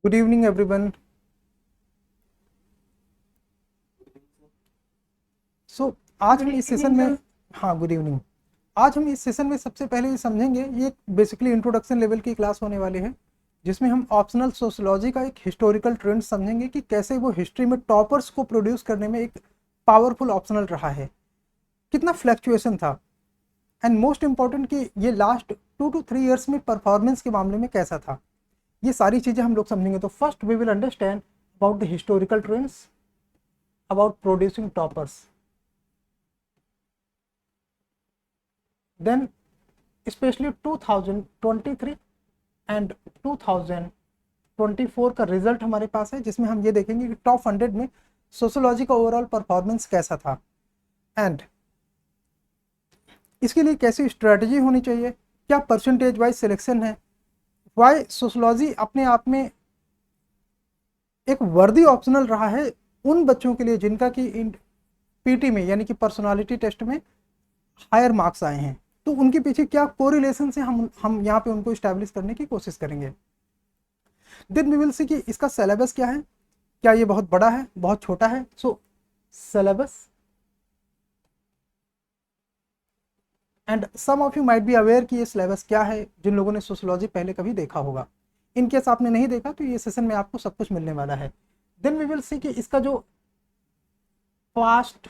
Good evening everyone. सो आज हम इस सेशन में हाँ गुड इवनिंग। आज हम इस सेशन में सबसे पहले ये समझेंगे, ये बेसिकली इंट्रोडक्शन लेवल की क्लास होने वाली है, जिसमें हम ऑप्शनल सोशियोलॉजी का एक हिस्टोरिकल ट्रेंड समझेंगे कि कैसे वो हिस्ट्री में टॉपर्स को प्रोड्यूस करने में एक पावरफुल ऑप्शनल रहा है, कितना फ्लैक्चुएशन था, एंड मोस्ट इंपॉर्टेंट कि ये लास्ट 2 to 3 ईयर्स में परफॉर्मेंस के मामले में कैसा था। ये सारी चीज़ें हम लोग समझेंगे। तो first we will understand about the historical trends about producing toppers, then especially 2023 and 2024 का रिजल्ट हमारे पास है, जिसमें हम ये देखेंगे कि टॉप 100 में सोशियोलॉजी का ओवरऑल परफॉर्मेंस कैसा था एंड इसके लिए कैसी स्ट्रेटजी होनी चाहिए, क्या परसेंटेज वाइज सिलेक्शन है, वाई सोशियोलॉजी अपने आप में एक वर्दी ऑप्शनल रहा है उन बच्चों के लिए जिनका कि पीटी में यानी कि पर्सनालिटी टेस्ट में हायर मार्क्स आए हैं। तो उनके पीछे क्या कोरिलेशन से हम यहाँ पे उनको इस्टेब्लिश करने की कोशिश करेंगे। देन वी विल सी कि इसका सिलेबस क्या है, क्या ये बहुत बड़ा है, बहुत छोटा है। So syllabus and some of you might be aware कि ये सिलेबस क्या है, जिन लोगों ने सोशियोलॉजी पहले कभी देखा होगा। इन केस आपने नहीं देखा तो ये सेशन में आपको सब कुछ मिलने वाला है। देन वी विल सी कि इसका जो पास्ट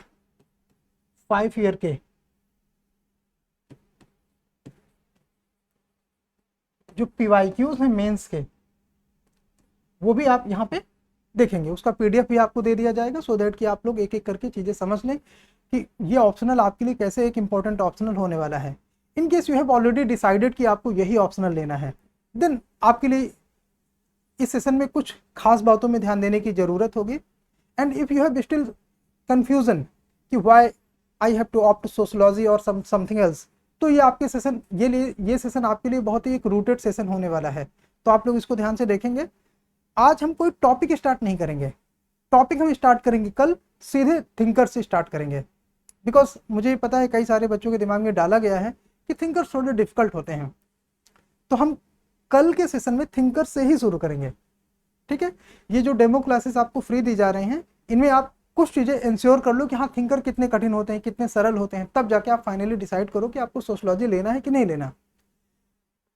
5 ईयर के जो पीवाईक्यूज हैं मेंस के, वो भी आप यहाँ पे देखेंगे। उसका पीडीएफ भी आपको दे दिया जाएगा, सो दैट कि आप लोग एक एक करके चीज़ें समझ लें कि ये ऑप्शनल आपके लिए कैसे एक इंपॉर्टेंट ऑप्शनल होने वाला है। इन case you have already decided कि आपको यही ऑप्शनल लेना है, देन आपके लिए इस सेशन में कुछ खास बातों में ध्यान देने की ज़रूरत होगी। And if you have still confusion कि why I have to opt sociology और समथिंग एल्स, तो ये आपके सेशन ये सेशन आपके लिए बहुत ही एक रूटेड सेशन होने वाला है। तो आप लोग इसको ध्यान से देखेंगे। आज हम कोई टॉपिक स्टार्ट नहीं करेंगे, टॉपिक हम स्टार्ट करेंगे कल, सीधे थिंकर से स्टार्ट करेंगे। बिकॉज मुझे पता है कई सारे बच्चों के दिमाग में डाला गया है कि थिंकर्स थोड़े डिफिकल्ट होते हैं, तो हम कल के सेशन में थिंकर से ही शुरू करेंगे। ठीक है, ये जो डेमो क्लासेस आपको फ्री दी जा रहे हैं, इनमें आप कुछ चीज़ें इंश्योर कर लो कि हाँ थिंकर कितने कठिन होते हैं, कितने सरल होते हैं, तब जाके आप फाइनली डिसाइड करो कि आपको सोशियोलॉजी लेना है कि नहीं लेना।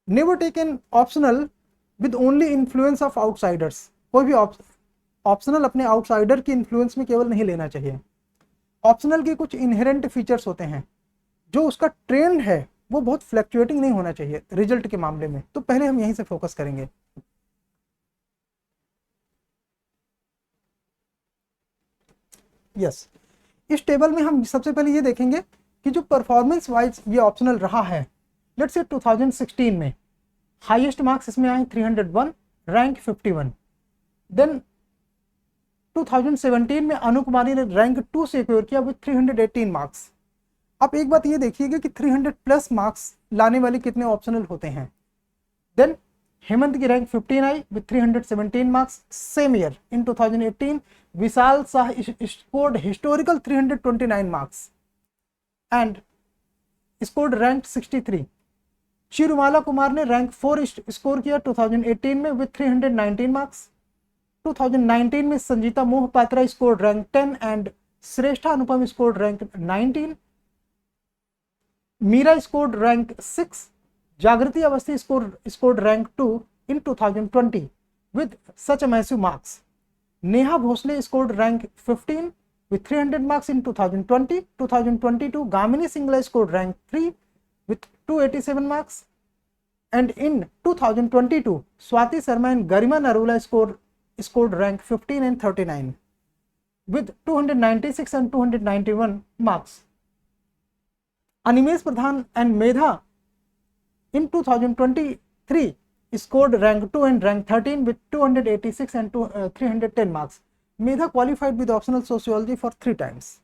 Never take an optional with only influence of outsiders. कोई भी ऑप्शनल अपने आउटसाइडर की इन्फ्लुएंस में केवल नहीं लेना चाहिए। ऑप्शनल के कुछ इनहेरेंट फीचर्स होते हैं, जो उसका ट्रेंड है वो बहुत फ्लैक्चुएटिंग नहीं होना चाहिए रिजल्ट के मामले में। तो पहले हम यहीं से फोकस करेंगे। यस, इस टेबल में हम सबसे पहले ये देखेंगे कि जो परफॉर्मेंस वाइज ये ऑप्शनल रहा है, लेट्स से 2016 में हाईएस्ट मार्क्स इसमें आए 301, रैंक 51। देन 2017 में अनु कुमारी ने रैंक 2 सिक्योर किया विद 318 मार्क्स। अब एक बात ये देखिएगा कि 300 प्लस मार्क्स लाने वाले कितने ऑप्शनल होते हैं। देन हेमंत की रैंक 15 आई with 317 marks. Same year in 2018 Vishal Shah scored historical 329 marks and scored rank 63। Chirumala Kumar ने रैंक 4 स्कोर किया 2018 में विद 319 मार्क्स। 2019 में Sanjita Mohapatra scored rank 10 and Shreshtha Anupam scored rank 19। Meera scored rank 6। Jagriti Awasthi scored rank 2 in 2020 with such a massive marks. Neha Bhosle scored rank 15 with 300 marks in 2020. 2022 Gamini Singla scored rank 3 with 287 marks, and in 2022 Swati Sharma and Garima Narula scored rank 15 and 39 with 296 and 291 marks. Animesh Pradhan and Medha in 2023 scored rank 2 and rank 13 with 286 and 310 marks. Medha qualified with optional sociology for 3 times.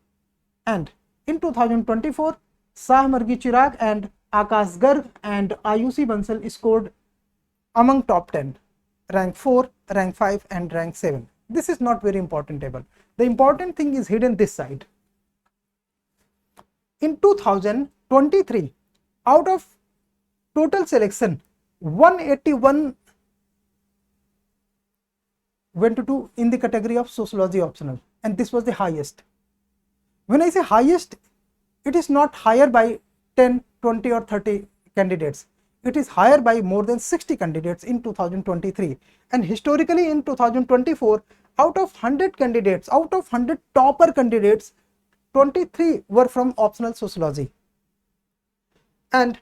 And in 2024 Shah Margi Chirag and Akash Garg and Ayushi Bansal scored among top 10, rank 4, rank 5 and rank 7. This is not very important table. The important thing is hidden this side. In 2023 out of total selection 181 22 in the category of sociology optional, and this was the highest. When I say highest, it is not higher by 10, 20 or 30 candidates. It is higher by more than 60 candidates in 2023. And historically in 2024, out of 100 candidates, out of 100 topper candidates, 23 were from optional sociology. And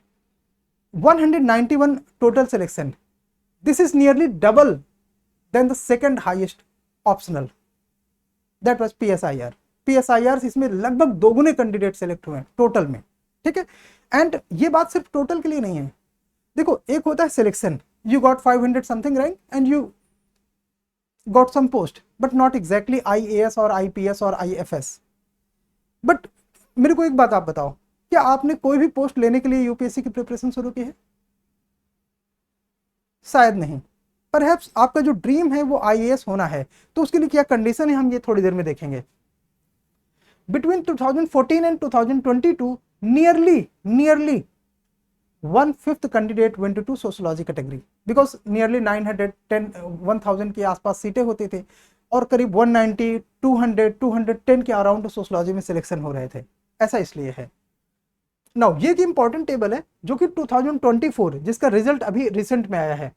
191 total selection. This is nearly double than the second highest optional. That was PSIR. PSIR इसमें लगभग दोगुने candidate select हुए हैं total में, ठीक है। And ये बात सिर्फ टोटल के लिए नहीं है, देखो एक होता है selection, you got 500 something rank and you got some post but not exactly IAS और IPS और IFS। बट मेरे को एक बात आप बताओ, क्या आपने कोई भी पोस्ट लेने के लिए UPSC की प्रिपरेशन शुरू की है? शायद नहीं। परहैप्स आपका जो ड्रीम है वो IAS होना है, तो उसके लिए क्या कंडीशन है हम ये थोड़ी देर में देखेंगे। Between 2014 and 2022, nearly 1/5 candidate went to sociology category because nearly 1000 के आसपास सीटें होती थी और करीब 190, 200, 210 के अराउंड सोशलॉजी में सिलेक्शन हो रहे थे। ऐसा इसलिए है। नाउ ये एक इंपॉर्टेंट टेबल है जो कि 2024 जिसका रिजल्ट अभी रिसेंट में आया है,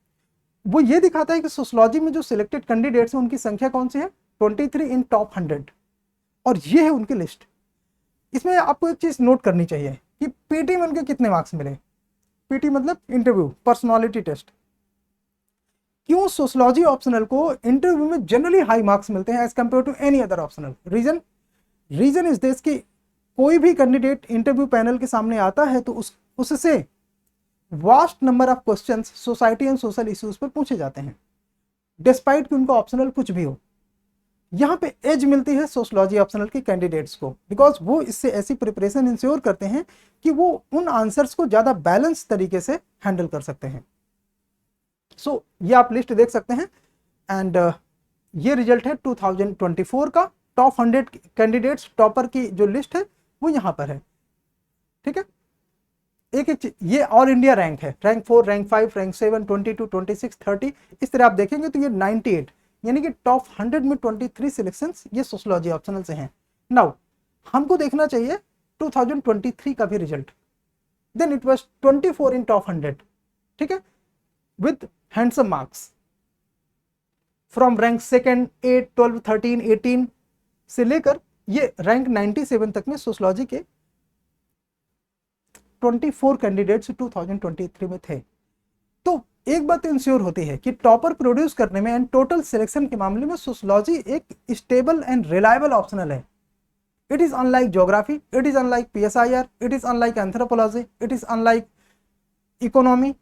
वो ये दिखाता है कि सोशलॉजी में जो सिलेक्टेड कैंडिडेट्स हैं उनकी संख्या कौन सी है, 23 इन टॉप 100, और ये है उनकी लिस्ट। इसमें आपको एक चीज नोट करनी चाहिए कि पीटी में उनके कितने मार्क्स मिले। पीटी मतलब इंटरव्यू, पर्सनालिटी टेस्ट। क्यों सोशलॉजी ऑप्शनल को इंटरव्यू में जनरली हाई मार्क्स मिलते हैं as compare to any other optional? Reason is this कि कोई भी कैंडिडेट इंटरव्यू पैनल के सामने आता है तो उससे vast number of questions society and social issues पर पूछे जाते हैं, डिस्पाइट कि उनका ऑप्शनल कुछ भी हो। यहाँ पे एज मिलती है सोशलॉजी ऑप्शनल के कैंडिडेट्स को, बिकॉज वो इससे ऐसी प्रिपरेशन इंश्योर करते हैं कि वो उन आंसर्स को ज़्यादा बैलेंस तरीके से हैंडल कर सकते हैं। सो ये आप लिस्ट देख सकते हैं एंड ये रिजल्ट है 2024 का। टॉप 100 कैंडिडेट्स, टॉपर की जो लिस्ट है वो यहाँ पर है, ठीक है। एक ये ऑल इंडिया रैंक है, रैंक 4, रैंक 5, रैंक 7, 22, 26, 30, इस तरह आप देखेंगे तो ये 98, यानी कि टॉप 100 में 23 सिलेक्शंस ये सोशलॉजी ऑप्शनल से हैं। नाउ हमको देखना चाहिए 2023 का भी result, then it was 24 in top 100, ठीक है, with handsome marks from rank 2, 8, 12, 13, 18 से लेकर ये रैंक 97 तक में सोशलॉजी के 24 कैंडिडेट्स 2023 में थे। तो एक बात इंश्योर होती है कि टॉपर प्रोड्यूस करने में एंड टोटल सिलेक्शन के मामले में सोशलॉजी एक स्टेबल एंड रिलायबल ऑप्शनल है। It is unlike geography, it is unlike PSIR, it is unlike anthropology, it is unlike economy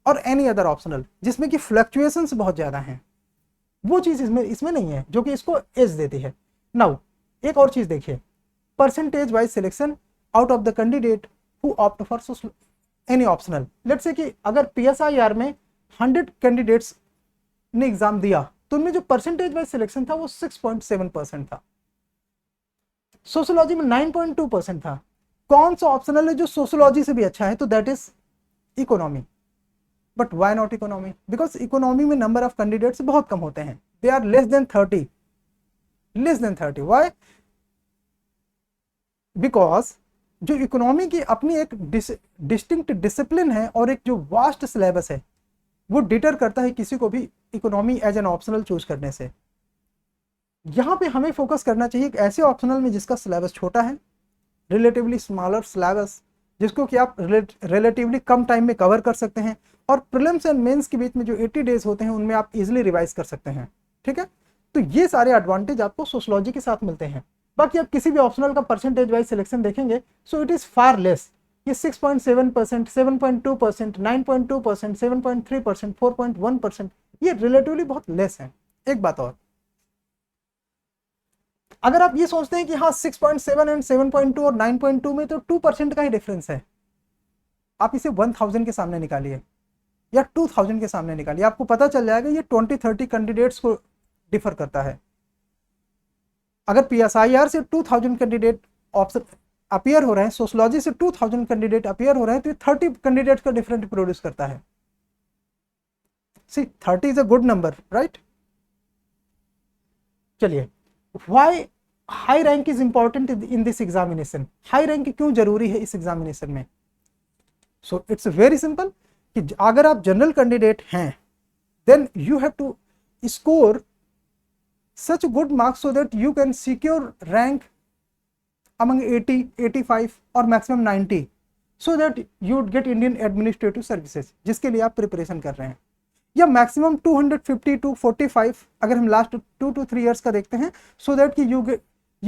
और एनी अदर ऑप्शनल जिसमें कि फ्लक्चुएशंस बहुत ज्यादा हैं। वो चीज इसमें नहीं है जो कि इसको एज देती है। नाउ एक और चीज देखिए, percentage wise selection out of the candidate who opt for any optional. Let's say कि अगर PSIR में 100 कैंडिडेट्स ने एग्जाम दिया तो उनमें जो परसेंटेज वाइज सिलेक्शन था वो 6.7% था, सोशोलॉजी में 9.2% था। कौन सा ऑप्शनल है जो सोशोलॉजी से भी अच्छा है? तो that is economy. But why not economy? Because economy में नंबर ऑफ कैंडिडेट्स बहुत कम होते हैं, they are less than 30। Why? Because जो इकोनॉमी की अपनी एक डिस्टिंक्ट डिसिप्लिन है और एक जो वास्ट सिलेबस है वो डिटर करता है किसी को भी economy as an optional choose करने से। यहाँ पे हमें फोकस करना चाहिए एक ऐसे ऑप्शनल में जिसका सिलेबस छोटा है, रिलेटिवली स्मॉलर सिलेबस, जिसको कि आप रिलेटिवली कम टाइम में कवर कर सकते हैं, और प्रीलिम्स एंड मेंस के बीच में जो 80 डेज होते हैं उनमें आप इजीली रिवाइज कर सकते हैं, ठीक है। तो ये सारे एडवांटेज आपको सोशलॉजी के साथ मिलते हैं। बाकी आप किसी भी ऑप्शनल का परसेंटेज वाइज सिलेक्शन देखेंगे so it is far less. ये 6.7%, 7.2%, 9.2%, 7.3%, 4.1%, ये रिलेटिवली बहुत लेस है। एक बात और, अगर आप ये सोचते हैं कि हाँ 6.7 एंड 7.2 और 9.2 में तो 2% का ही डिफरेंस है, आप इसे 1000 के सामने निकालिए या 2000 के सामने निकालिए, आपको पता चल जाएगा ये 20-30 कैंडिडेट्स को डिफर करता है। अगर PSIR से 2000 कैंडिडेट ऑप्शन अपीयर हो रहे हैं, सोशलॉजी से 2000 कैंडिडेट अपीयर हो रहे हैं, तो ये 30 कैंडिडेट का डिफरेंट प्रोड्यूस करता है। C 30 is a good number, right? चलिए, why high rank is important in this examination, high rank क्यों जरूरी है इस एग्जामिनेशन में? सो इट्स वेरी सिंपल कि अगर आप जनरल कैंडिडेट हैं then you have to score such good marks so that you can secure rank among 80, 85 or maximum 90 so that you would get Indian administrative services जिसके लिए आप preparation कर रहे हैं, या मैक्सिमम 250 to 45 अगर हम लास्ट 2 to 3 years का देखते हैं so that कि you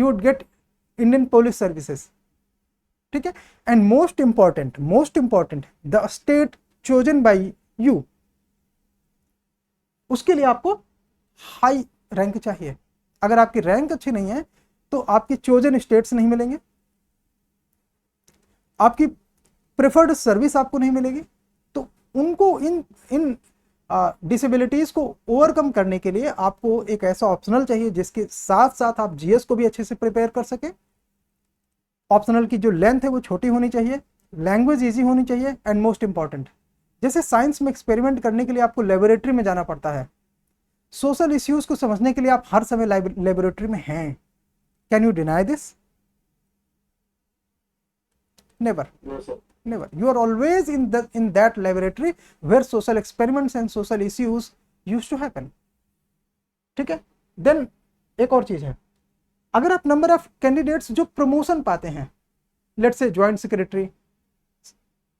would get Indian police services, ठीक है। And most important the state chosen by you, उसके लिए आपको हाई रैंक चाहिए। अगर आपकी रैंक अच्छी नहीं है तो आपकी चोजन स्टेट्स नहीं मिलेंगे, आपकी प्रेफर्ड सर्विस आपको नहीं मिलेगी। तो उनको इन डिसेबिलिटीज को ओवरकम करने के लिए आपको एक ऐसा ऑप्शनल चाहिए जिसके साथ साथ आप जीएस को भी अच्छे से प्रिपेयर कर सके। ऑप्शनल की जो लेंथ है वो छोटी होनी चाहिए, लैंग्वेज ईजी होनी चाहिए, एंड मोस्ट इंपॉर्टेंट, जैसे साइंस में एक्सपेरिमेंट करने के लिए आपको लेबोरेटरी में जाना पड़ता है, सोशल इश्यूज को समझने के लिए आप हर समय लेबोरेटरी में हैं। Can you deny this? Never, never. You are always in that laboratory where social experiments and social issues used to happen, ठीक है। देन एक और चीज है, अगर आप नंबर ऑफ कैंडिडेट्स जो प्रमोशन पाते हैं, लेट्स से ज्वाइंट सेक्रेटरी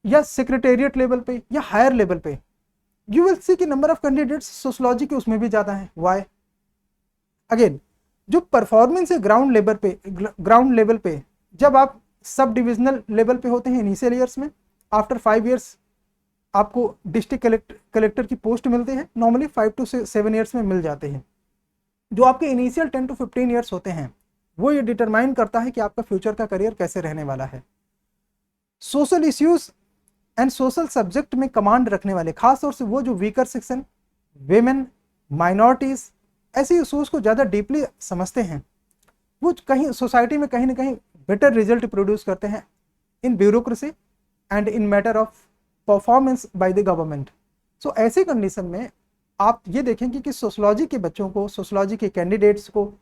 या सेक्रेटेरिएट लेवल पे या हायर लेवल पे, यू विल सी कि नंबर ऑफ कैंडिडेट्स सोशलॉजी के उसमें भी ज्यादा है। व्हाई? अगेन, जो परफॉर्मेंस है ग्राउंड लेवल पे जब आप सब डिविजनल लेवल पे होते हैं इनिशियल ईयर्स में, आफ्टर 5 years आपको डिस्ट्रिक्ट कलेक्टर की पोस्ट मिलते हैं, नॉर्मली 5 to 7 years में मिल जाते हैं। जो आपके इनिशियल 10 to 15 years होते हैं वो ये डिटरमाइन करता है कि आपका फ्यूचर का करियर कैसे रहने वाला है। Social issues and social subject में कमांड रखने वाले, खासतौर से वो जो वीकर सेक्शन, वेमेन, माइनॉरिटीज, ऐसे इश्यूज को ज़्यादा डीपली समझते हैं, वो कहीं सोसाइटी में कहीं ना कहीं बेटर रिजल्ट प्रोड्यूस करते हैं in bureaucracy and in matter of performance by the government. So ऐसी कंडीशन में आप ये देखेंगे कि सोशलॉजी के बच्चों को, सोशलॉजी के कैंडिडेट्स को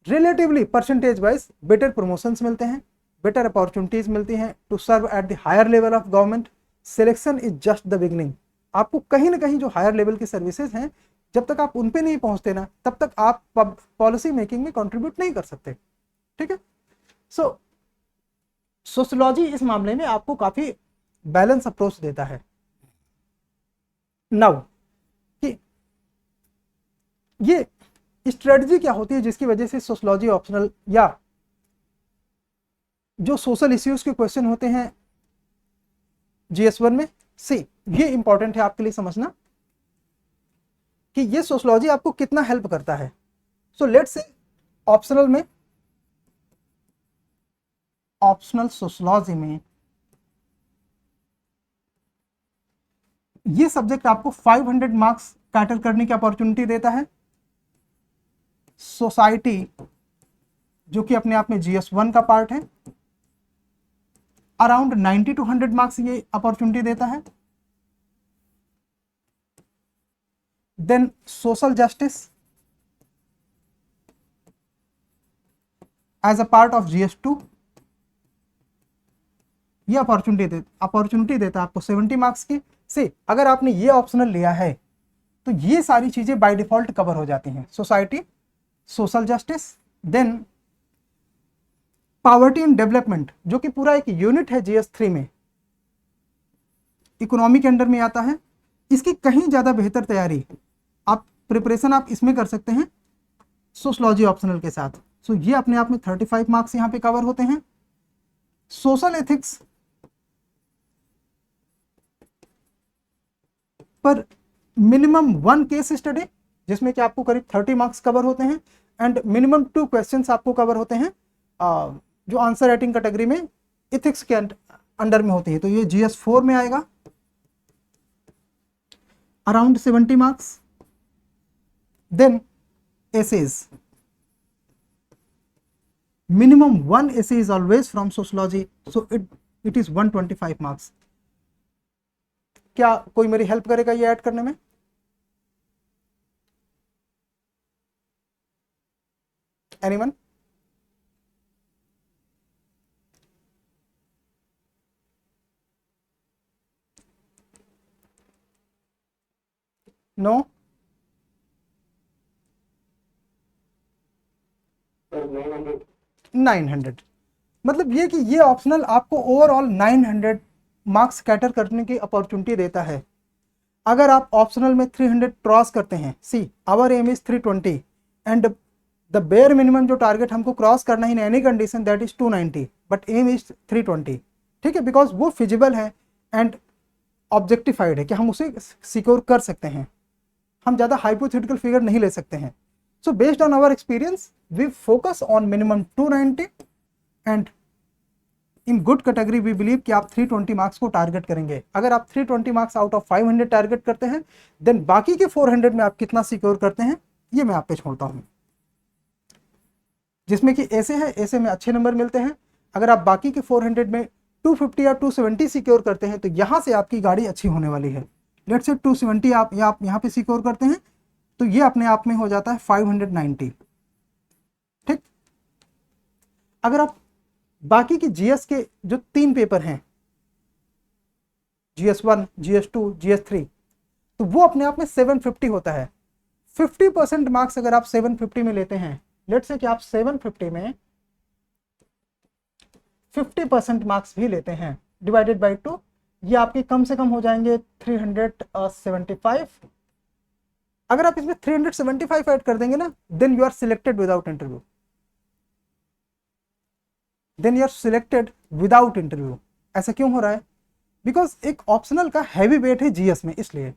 relatively percentage wise better promotions मिलते हैं, बेटर अपॉर्चुनिटीज मिलती हैं to serve at the higher level of government. Selection is just the beginning. आपको कहीं ना कहीं जो हायर लेवल की सर्विसेज हैं, जब तक आप उन पे नहीं पहुंचते ना, तब तक आप पॉलिसी मेकिंग में कंट्रीब्यूट नहीं कर सकते, ठीक है। सो सोशलॉजी इस मामले में आपको काफी बैलेंस अप्रोच देता है। नाउ कि ये स्ट्रेटजी क्या होती है जिसकी वजह से सोशलॉजी ऑप्शनल या जो सोशल इश्यूज के क्वेश्चन होते हैं GS1 में, सी ये इंपॉर्टेंट है आपके लिए समझना कि ये सोशलॉजी आपको कितना हेल्प करता है। सो लेट्स से ऑप्शनल में, ऑप्शनल सोशलॉजी में ये सब्जेक्ट आपको 500 मार्क्स कैटर करने की अपॉर्चुनिटी देता है। सोसाइटी जो कि अपने आप में GS1 का पार्ट है, अराउंड 90 to 100 मार्क्स ये अपॉर्चुनिटी देता है। Then social justice as a part of GS2, ये अपॉर्चुनिटी देता है आपको 70 मार्क्स की। से अगर आपने ये ऑप्शनल लिया है तो ये सारी चीजें बाय डिफॉल्ट कवर हो जाती हैं, society, social justice, then poverty and development जो कि पूरा एक यूनिट है GS3 में, इकोनॉमी के अंडर में आता है। इसकी कहीं ज्यादा बेहतर तैयारी आप प्रिपरेशन आप इसमें कर सकते हैं सोशलॉजी ऑप्शनल के साथ। सो ये अपने आप में 35 मार्क्स यहाँ पे कवर होते हैं। सोशल एथिक्स पर मिनिमम 1 केस स्टडी जिसमें कि आपको करीब 30 मार्क्स कवर होते हैं, एंड मिनिमम 2 क्वेश्चंस आपको कवर होते हैं जो आंसर राइटिंग कैटेगरी में इथिक्स के अंडर में होती है। तो ये GS4 में आएगा, around 70 marks. Then essays, minimum 1 essay is always from sociology, so it is 125 marks। क्या कोई मेरी हेल्प करेगा ये ऐड करने में? एनीवन? नो? 900। मतलब ये कि ये ऑप्शनल आपको ओवरऑल 900 मार्क्स कैटर करने की अपॉर्चुनिटी देता है। अगर आप ऑप्शनल में 300 क्रॉस करते हैं, see our aim is 320 and the bare minimum जो टारगेट हमको क्रॉस करना है in any condition that is 290 but aim is 320, ठीक है, बिकॉज वो फिजिबल है एंड ऑब्जेक्टिफाइड है कि हम उसे सिक्योर कर सकते हैं, हम ज़्यादा हाइपोथेटिकल फिगर नहीं ले सकते हैं। So based on our experience we focus on minimum 290 and in good category we believe कि आप 320 मार्क्स को टारगेट करेंगे। अगर आप 320 मार्क्स आउट ऑफ 500 टारगेट करते हैं देन बाकी के 400 में आप कितना सिक्योर करते हैं ये मैं आप पे छोड़ता हूं, जिसमें कि ऐसे है, ऐसे में अच्छे नंबर मिलते हैं। अगर आप बाकी के 400 में 250 या 270 सिक्योर करते हैं तो यहां से आपकी गाड़ी अच्छी होने वाली है। लेट्स से 270 आप यहाँ पे सिक्योर करते हैं तो ये अपने आप में हो जाता है 590, ठीक। अगर आप बाकी की जीएस के जो 3 पेपर हैं, GS1, GS2, GS3, तो वो अपने आप में 750 होता है। 50% मार्क्स अगर आप 750 में लेते हैं, लेट्स से कि आप 750 में 50% मार्क्स भी लेते हैं डिवाइडेड बाई 2, ये आपके कम से कम हो जाएंगे 375। अगर आप इसमें 375 ऐड कर देंगे ना then you are selected without interview, then you are selected without interview. ऐसा क्यों हो रहा है? बिकॉज एक ऑप्शनल का हैवी वेट है जीएस में, इसलिए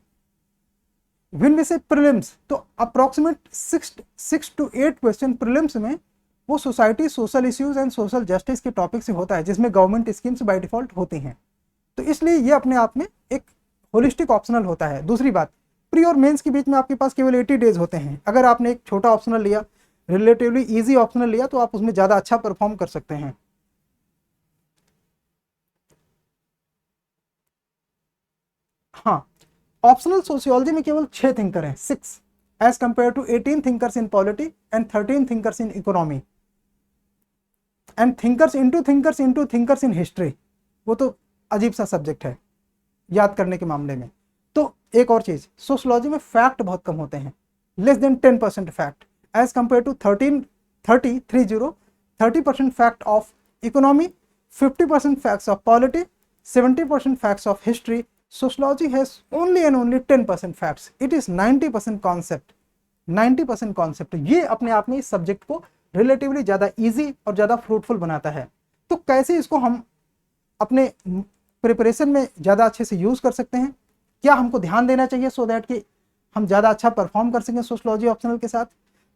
व्हेन वी से प्रीलिम्स तो अप्रोक्सीमेट 6 to 8 क्वेश्चन प्रीलिम्स में वो society, social issues and social justice के टॉपिक से होता है, जिसमें गवर्नमेंट स्कीम्स बाय डिफॉल्ट होती हैं। तो इसलिए ये अपने आप में एक होलिस्टिक ऑप्शनल होता है। दूसरी बात, प्री और मेंस के बीच में आपके पास केवल 80 डेज होते हैं। अगर आपने एक छोटा ऑप्शनल लिया, रिलेटिवली इजी ऑप्शनल लिया, तो आप उसमें ज़्यादा अच्छा परफॉर्म कर सकते हैं। हाँ, ऑप्शनल सोशियोलॉजी में केवल 6 थिंकर हैं, 6 as compare to 18 thinkers in polity and 13 thinkers in economy and thinkers into thinkers in history. वो तो अजीब सा सब्जेक्ट है याद करने के मामले में। तो एक और चीज, सोशियोलॉजी में फैक्ट बहुत कम होते हैं, less than 10% fact as compare to 30% fact of economy, 50% facts of polity, 70% facts of history. Sociology has only and only 10% facts. It is 90% concept. 90% concept. ये अपने आप में इस सब्जेक्ट को रिलेटिवली ज़्यादा इजी और ज़्यादा फ्रूटफुल बनाता है। तो कैसे इसको हम अपने प्रिपरेशन में ज़्यादा अच्छे से यूज़ कर सकते हैं, क्या हमको ध्यान देना चाहिए सो दैट कि हम ज़्यादा अच्छा परफॉर्म कर सकें सोशलॉजी ऑप्शनल के साथ?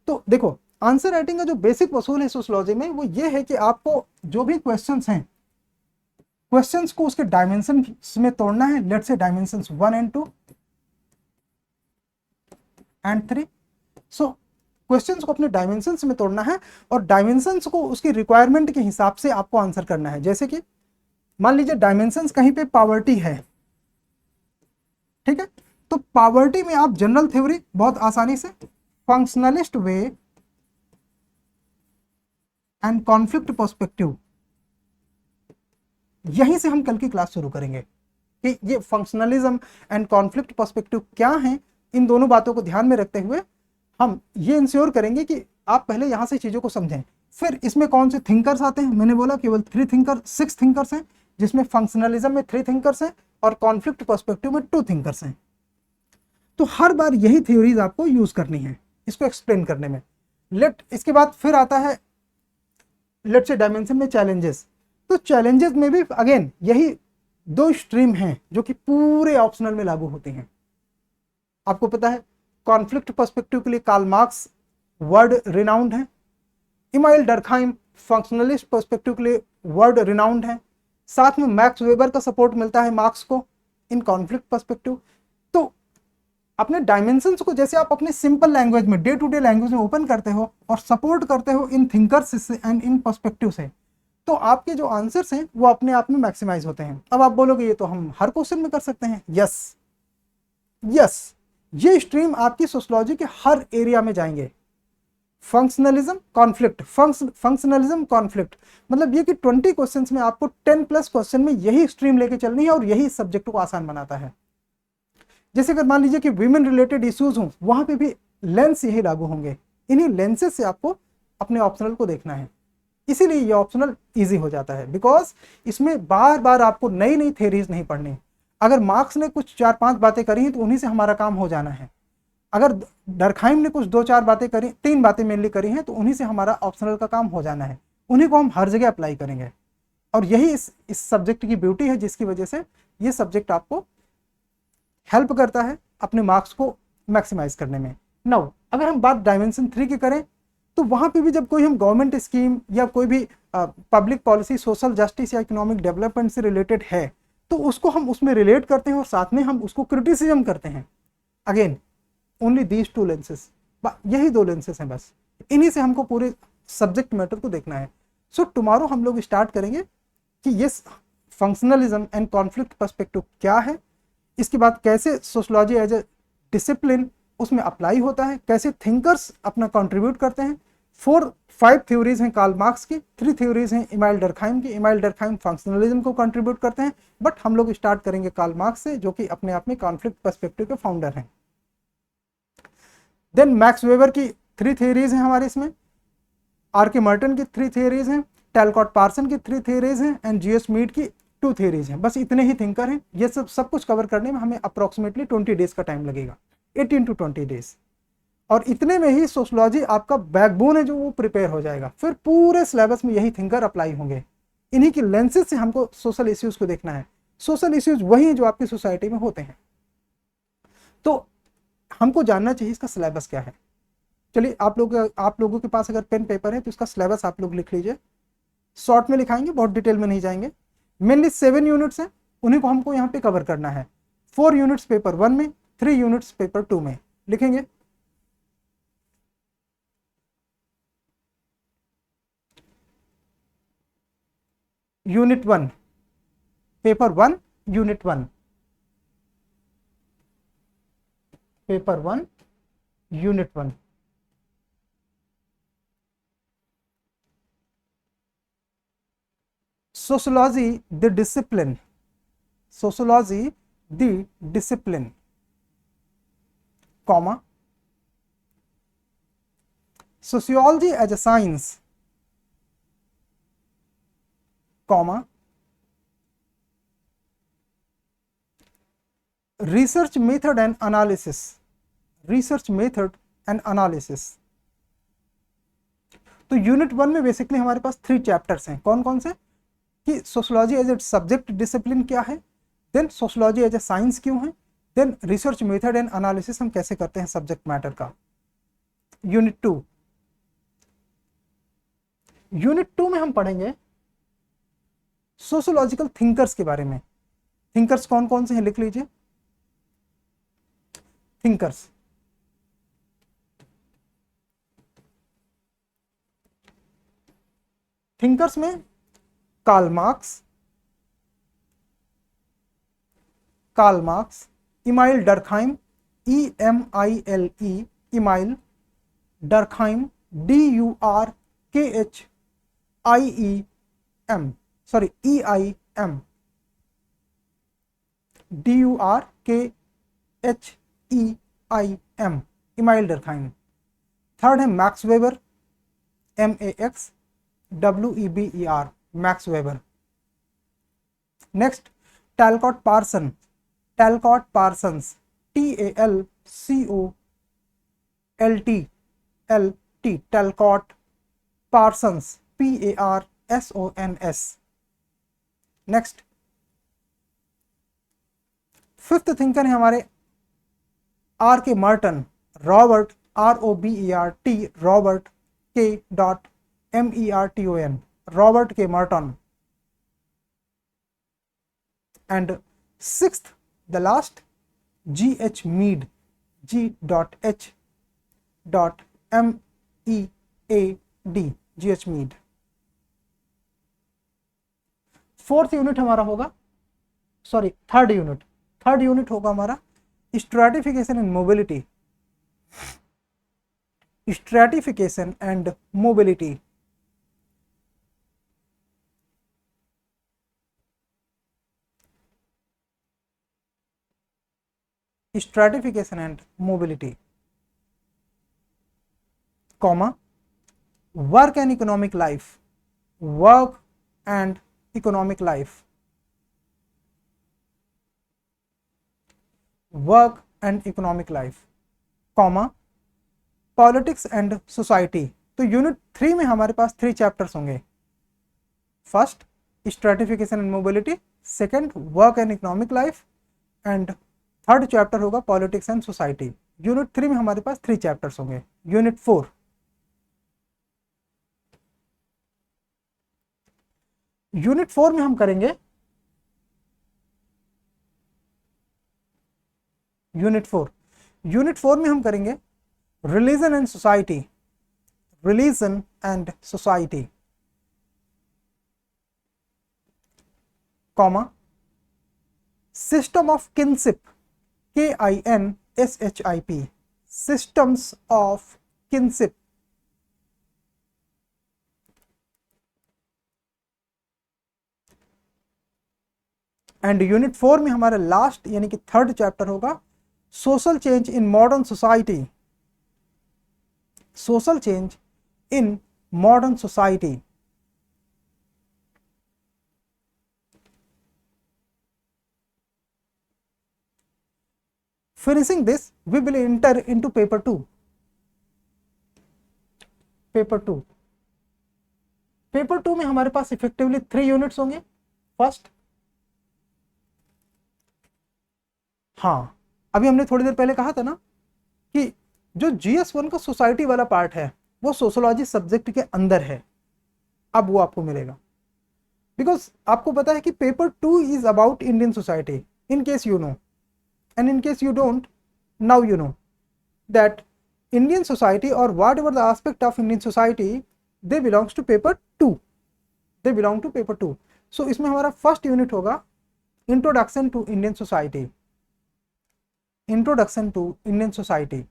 तो देखो, आंसर राइटिंग का जो बेसिक वसूल है सोशलॉजी में वो ये है कि आपको जो भी क्वेश्चंस हैं, क्वेश्चंस को उसके डायमेंशंस में तोड़ना है। Let's say dimensions 1 and 2 and 3। So questions को अपने डायमेंशंस में तोड़ना है और डायमेंशंस को उसकी रिक्वायरमेंट के हिसाब से आपको आंसर करना है। जैसे कि मान लीजिए डायमेंशंस कहीं पे पॉवर्टी है, ठीक है, तो पॉवर्टी में आप जनरल थ्योरी बहुत आसानी से, functionalist way and conflict perspective, यहीं से हम कल की क्लास शुरू करेंगे कि ये फंक्शनलिज्म एंड कॉन्फ्लिक्ट पर्सपेक्टिव क्या है। इन दोनों बातों को ध्यान में रखते हुए हम ये इंश्योर करेंगे कि आप पहले यहां से चीज़ों को समझें। फिर इसमें कौन से थिंकर्स आते हैं, मैंने बोला केवल 6 थिंकर्स हैं, जिसमें फंक्शनलिज्म में 3 थिंकर्स हैं और कॉन्फ्लिक्ट पर्सपेक्टिव में 2 थिंकर्स हैं। तो हर बार यही थ्योरीज आपको यूज करनी है इसको एक्सप्लेन करने में। इसके बाद फिर आता है लेट्स से डायमेंशन में चैलेंजेस। तो चैलेंजेस में भी अगेन यही 2 स्ट्रीम हैं जो कि पूरे ऑप्शनल में लागू होते हैं। आपको पता है कॉन्फ्लिक्ट पर्सपेक्टिव के लिए कार्ल मार्क्स वर्ल्ड रिनाउंड है, इमाइल डर्कहाइम फंक्शनलिस्ट पर्सपेक्टिव के लिए वर्ल्ड रिनाउंड है, साथ में मैक्स वेबर का सपोर्ट मिलता है मार्क्स को इन कॉन्फ्लिक्ट पर्सपेक्टिव। तो अपने डायमेंशंस को जैसे आप अपने सिंपल लैंग्वेज में, डे टू डे लैंग्वेज में ओपन करते हो और सपोर्ट करते हो इन थिंकर्स एंड इन पर्सपेक्टिव से, तो आपके जो आंसर्स हैं वो अपने आप में मैक्सिमाइज होते हैं। अब आप बोलोगे ये तो हम हर क्वेश्चन में कर सकते हैं। यस, ये स्ट्रीम आपकी सोशियोलॉजी के हर एरिया में जाएंगे। फंक्शनलिज्म कॉन्फ्लिक्ट, फंक्शनलिज्म कॉन्फ्लिक्ट, मतलब ये कि 20 क्वेश्चंस में आपको 10+ क्वेश्चन में यही स्ट्रीम लेके चलनी है और यही सब्जेक्ट को आसान बनाता है। जैसे अगर मान लीजिए कि वीमेन रिलेटेड इश्यूज हों, वहां पे भी लेंस यही लागू होंगे, इन्हीं लेंसेज से आपको अपने ऑप्शनल को देखना है। इसीलिए ये ऑप्शनल इजी हो जाता है, बिकॉज इसमें बार बार आपको नई नई थेरीज नहीं पढ़नी। अगर मार्क्स ने कुछ 4-5 बातें करी हैं तो उन्हीं से हमारा काम हो जाना है। अगर डरखाइम ने कुछ 2-4 बातें करी, 3 बातें मेनली करी हैं, तो उन्हीं से हमारा ऑप्शनल का काम हो जाना है, उन्हीं को हम हर जगह अप्लाई करेंगे। और यही इस सब्जेक्ट की ब्यूटी है, जिसकी वजह से ये सब्जेक्ट आपको हेल्प करता है अपने मार्क्स को मैक्सिमाइज करने में। नाउ अगर हम बात डायमेंशन 3 की करें, तो वहां पे भी जब कोई हम गवर्नमेंट स्कीम या कोई भी पब्लिक पॉलिसी सोशल जस्टिस या इकोनॉमिक डेवलपमेंट से रिलेटेड है, तो उसको हम उसमें रिलेट करते हैं और साथ में हम उसको क्रिटिसिज्म करते हैं। अगेन ओनली दीज 2 लेंसेज, यही 2 लेंसेज हैं बस, इन्हीं से हमको पूरे सब्जेक्ट मैटर को देखना है। सो टुमारो हम लोग स्टार्ट करेंगे कि ये फंक्शनलिज्म एंड कॉन्फ्लिक्ट पर्सपेक्टिव क्या है, इसके बाद कैसे सोशलॉजी एज ए डिसिप्लिन उसमें अप्लाई होता है, कैसे थिंकर्स अपना कंट्रीब्यूट करते हैं। 5 थ्योरीज हैं कार्ल मार्क्स की, 3 थ्योरीज हैं इमाइल डर्कहाइम की। इमाइल डर्कहाइम फंक्शनलिज्म को कंट्रीब्यूट करते हैं, बट हम लोग स्टार्ट करेंगे कार्ल मार्क्स से, जो कि अपने आप में कॉन्फ्लिक्ट पर्सपेक्टिव के फाउंडर हैं। देन मैक्स वेबर की 3 थ्योरीज हैं हमारे इसमें, आर.के. मर्टन की 3 थ्योरीज हैं, टैलकॉट पार्सन की 3 थ्योरीज हैं एंड जी.एस. मीड की 2 थ्योरीज हैं। बस इतने ही थिंकर हैं। ये सब कुछ कवर करने में हमें अप्रोक्सीमेटली 20 डेज का टाइम लगेगा, 18 to 20 डेज। और इतने में ही सोशलॉजी आपका बैकबोन है जो वो प्रिपेयर हो जाएगा। फिर पूरे सिलेबस में यही थिंकर अप्लाई होंगे। इन्हीं की लेंसेज से हमको सोशल इश्यूज को देखना है। सोशल इश्यूज वही हैं जो आपकी सोसाइटी में होते हैं। तो हमको जानना चाहिए इसका सिलेबस क्या है। चलिए आप लोगों के पास अगर पेन पेपर है तो इसका सिलेबस आप लोग लिख लीजिए। शॉर्ट में लिखाएंगे, बहुत डिटेल में नहीं जाएंगे। मेनली 7 यूनिट्स हैं, उन्हीं को हमको यहाँ पे कवर करना है। 4 यूनिट्स पेपर 1 में, 3 यूनिट्स पेपर 2 में लिखेंगे। Unit 1 paper 1, unit 1 paper 1, unit 1। Sociology the discipline, sociology the discipline, comma sociology as a science, comma research method and analysis, research method and analysis. तो यूनिट 1 में basically हमारे पास 3 chapters हैं। कौन कौन से? कि sociology as a subject discipline क्या है, then sociology as a science क्यों है, then research method and analysis हम कैसे करते हैं सब्जेक्ट मैटर का। यूनिट 2, यूनिट 2 में हम पढ़ेंगे सोशोलॉजिकल थिंकर्स के बारे में। थिंकर्स कौन कौन से हैं लिख लीजिए। थिंकर्स, थिंकर्स में Karl Marx, Emile Durkheim, EMILE, Emile Durkheim, DURKHIEM, sorry EIM, DURKHEIM, Emile Durkheim. Third है Max Weber, MAXWEBER, Max Weber. Next Talcott Parsons, TALCOLT, Talcott Parsons, PARSONS। Next fifth thinker है हमारे R.K. Merton, Robert, ROBERT, Robert K.MERTON, Robert K Merton. And sixth the last G.H. Mead, G.H.MEAD, G.H. Mead. Fourth unit हमारा होगा, sorry third unit होगा हमारा stratification in mobility. stratification and mobility. Stratification and mobility, comma, work and economic life, work and economic life, work and economic life, comma, politics and society. तो unit 3 में हमारे पास 3 chapters होंगे। First stratification and mobility, second work and economic life, and third chapter होगा politics and society. Unit 3 में हमारे पास 3 chapters होंगे। Unit 4, unit 4 में हम करेंगे यूनिट 4 में हम करेंगे religion and society, religion and society, comma, system of kinship, KINSHIP, systems of kinship, and unit 4 में हमारा लास्ट यानी कि थर्ड चैप्टर होगा social change in modern society, social change in modern society. Finishing this we will enter into paper 2। Paper 2 में हमारे पास effectively 3 units होंगे। First, हाँ अभी हमने थोड़ी देर पहले कहा था ना कि जो GS1 का सोसाइटी वाला पार्ट है वो सोशोलॉजी सब्जेक्ट के अंदर है, अब वो आपको मिलेगा। बिकॉज आपको पता है कि paper 2 is about Indian society, in case you know, and in case you don't, now you know that Indian society और whatever the aspect of Indian society they belongs to paper 2, they belong to paper 2। So इसमें हमारा first unit होगा introduction to Indian society, introduction to Indian society.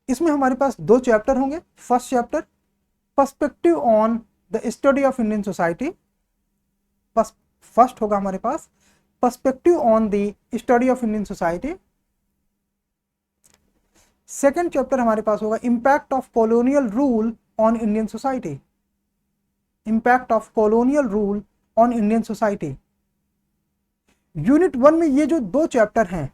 इसमें हमारे पास 2 chapter होंगे। First chapter perspective on the study of Indian society, first होगा हमारे पास perspective on the study of Indian society. Second chapter हमारे पास होगा impact of colonial rule on Indian society, impact of colonial rule on Indian society. Unit 1 में ये जो 2 chapter हैं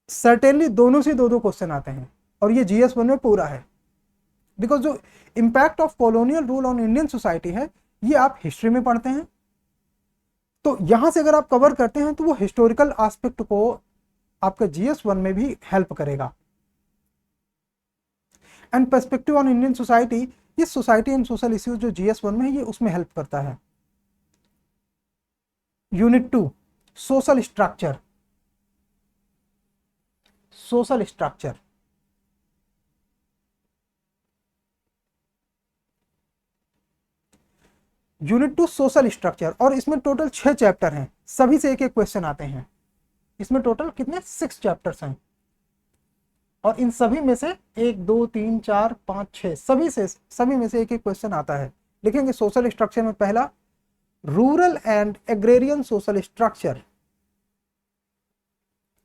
सर्टेनली दोनों से 2-2 क्वेश्चन आते हैं और ये GS1 में पूरा है। बिकॉज जो impact of colonial rule on Indian society है ये आप हिस्ट्री में पढ़ते हैं, तो यहां से अगर आप कवर करते हैं तो वो हिस्टोरिकल एस्पेक्ट को आपका GS1 में भी हेल्प करेगा। And perspective on Indian society, ये सोसाइटी एंड सोशल इश्यूज जो GS1 में है ये उसमें हेल्प करता है। Unit 2 social structure, social structure, unit 2 social structure, और इसमें टोटल 6 चैप्टर हैं, सभी से एक एक क्वेश्चन आते हैं। इसमें टोटल कितने 6 चैप्टर्स हैं और इन सभी में से 1 2 3 4 5 6 सभी में से एक एक क्वेश्चन आता है। लिखेंगे सोशल स्ट्रक्चर में पहला rural and agrarian social structure,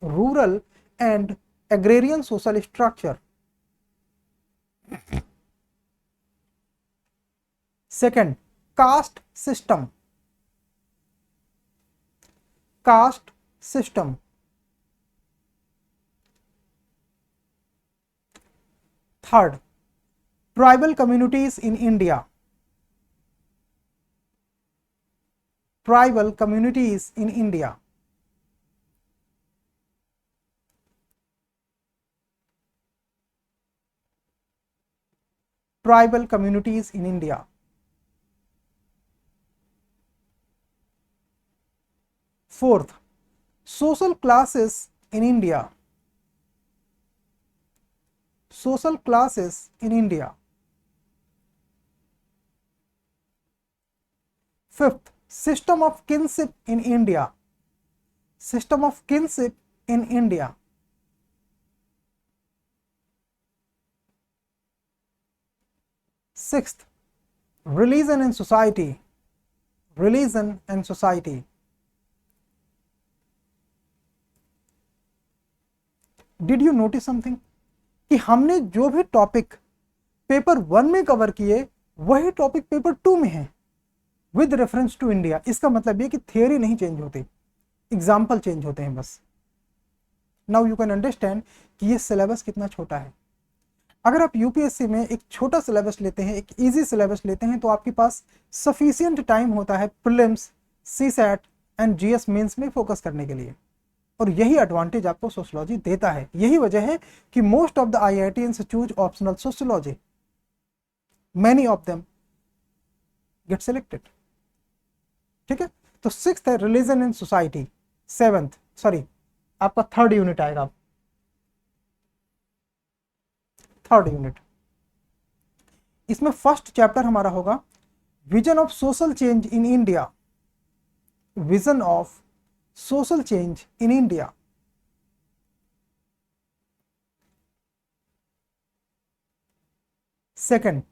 rural and agrarian social structure. Second caste system, caste system. Third tribal communities in India, tribal communities in India. Tribal communities in India. Fourth social classes in India, social classes in India. Fifth system of kinship in India, system of kinship in India. Sixth, religion and society, religion and society। Did you notice something कि हमने जो भी topic paper 1 में cover किए वही topic paper 2 में है with reference to India. इसका मतलब ये कि थियोरी नहीं चेंज होती, एग्जाम्पल चेंज होते हैं बस। नाउ यू कैन अंडरस्टैंड कि ये सिलेबस कितना छोटा है। अगर आप यूपीएससी में एक छोटा सिलेबस लेते हैं, एक इजी सिलेबस लेते हैं, तो आपके पास सफिशिएंट टाइम होता है prelims, CSAT and GS mains में फोकस करने के लिए। और यही एडवांटेज आपको सोशियोलॉजी देता है। यही वजह है कि most of the IITians choose optional sociology, many of them get selected. ठीक है, तो सिक्स्थ है religion and society. Seventh, sorry आपका थर्ड यूनिट आएगा, थर्ड यूनिट। इसमें फर्स्ट चैप्टर हमारा होगा vision of social change in India, vision of social change in India. Second,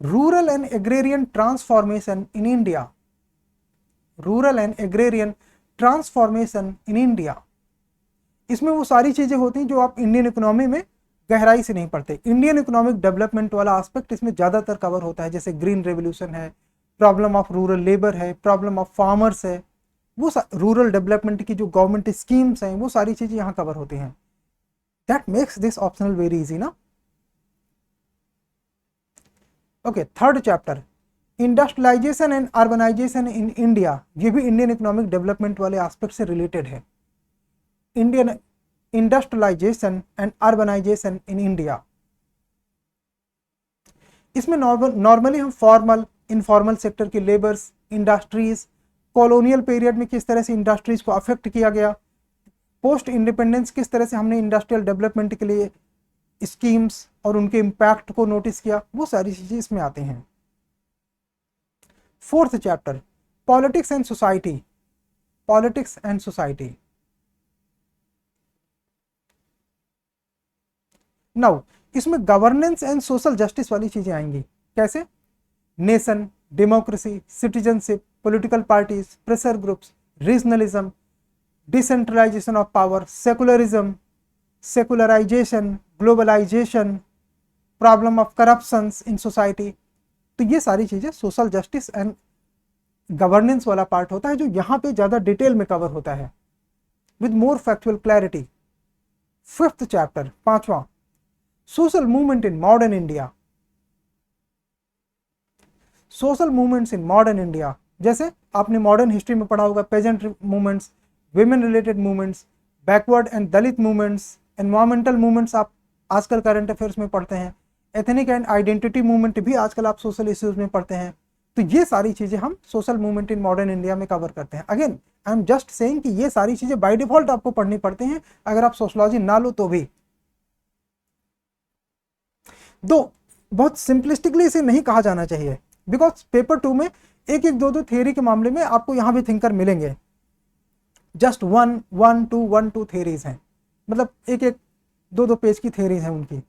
rural and agrarian transformation in India, rural and agrarian transformation in India. इसमें वो सारी चीजें होती हैं जो आप इंडियन इकोनॉमी में गहराई से नहीं पढ़ते। इंडियन इकोनॉमिक डेवलपमेंट वाला एस्पेक्ट इसमें ज्यादातर कवर होता है, जैसे ग्रीन रेवोल्यूशन है, प्रॉब्लम ऑफ रूरल लेबर है, प्रॉब्लम ऑफ फार्मर्स है, वो रूरल डेवलपमेंट की जो गवर्नमेंट स्कीम्स हैं वो सारी चीजें यहाँ कवर होती हैं। That makes this optional very easy ना। Okay, third chapter industrialization and urbanization in India. ये भी इंडियन इकोनॉमिक डेवलपमेंट वाले एस्पेक्ट से रिलेटेड है। Indian industrialization and urbanization in India. इसमें नॉर्मली हम फॉर्मल इनफॉर्मल सेक्टर के लेबर्स, इंडस्ट्रीज, कॉलोनियल पीरियड में किस तरह से इंडस्ट्रीज को अफेक्ट किया गया, पोस्ट इंडिपेंडेंस किस तरह से हमने इंडस्ट्रियल डेवलपमेंट के लिए स्कीम्स और उनके इम्पैक्ट को नोटिस किया, वो सारी चीजें इसमें आती हैं। Fourth chapter politics and society, politics and society. Now इसमें गवर्नेंस एंड सोशल जस्टिस वाली चीजें आएंगी। कैसे? Nation, democracy, citizenship, political parties, pressure groups, regionalism, decentralization of power, secularism, secularization, globalization, problem of corruption in society. तो ये सारी चीजें social justice and governance वाला पार्ट होता है, जो यहाँ पे ज्यादा डिटेल में कवर होता है with more factual clarity. Fifth chapter, पांचवा, social movement in modern India, social movements in modern India. जैसे आपने मॉडर्न हिस्ट्री में पढ़ा होगा peasant movements, women related movements, backward and Dalit movements, environmental movements आप आजकल करंट अफेयर्स में पढ़ते हैं, एथनिक एंड आइडेंटिटी मूवमेंट भी आजकल आप सोशल इश्यूज में पढ़ते हैं। तो ये सारी चीजें हम social movement in modern India में कवर करते हैं। Again I am just saying कि ये सारी चीजें बाय डिफॉल्ट आपको पढ़नी पड़ती हैं, अगर आप सोशलॉजी ना लो तो भी। दो बहुत सिंपलिस्टिकली इसे नहीं कहा जाना चाहिए, बिकॉज पेपर 2 में एक एक दो दो थियरी के मामले में आपको यहां भी थिंकर मिलेंगे। जस्ट 1-2 थियरीज हैं, मतलब एक एक दो दो पेज की थियरीज हैं उनकी।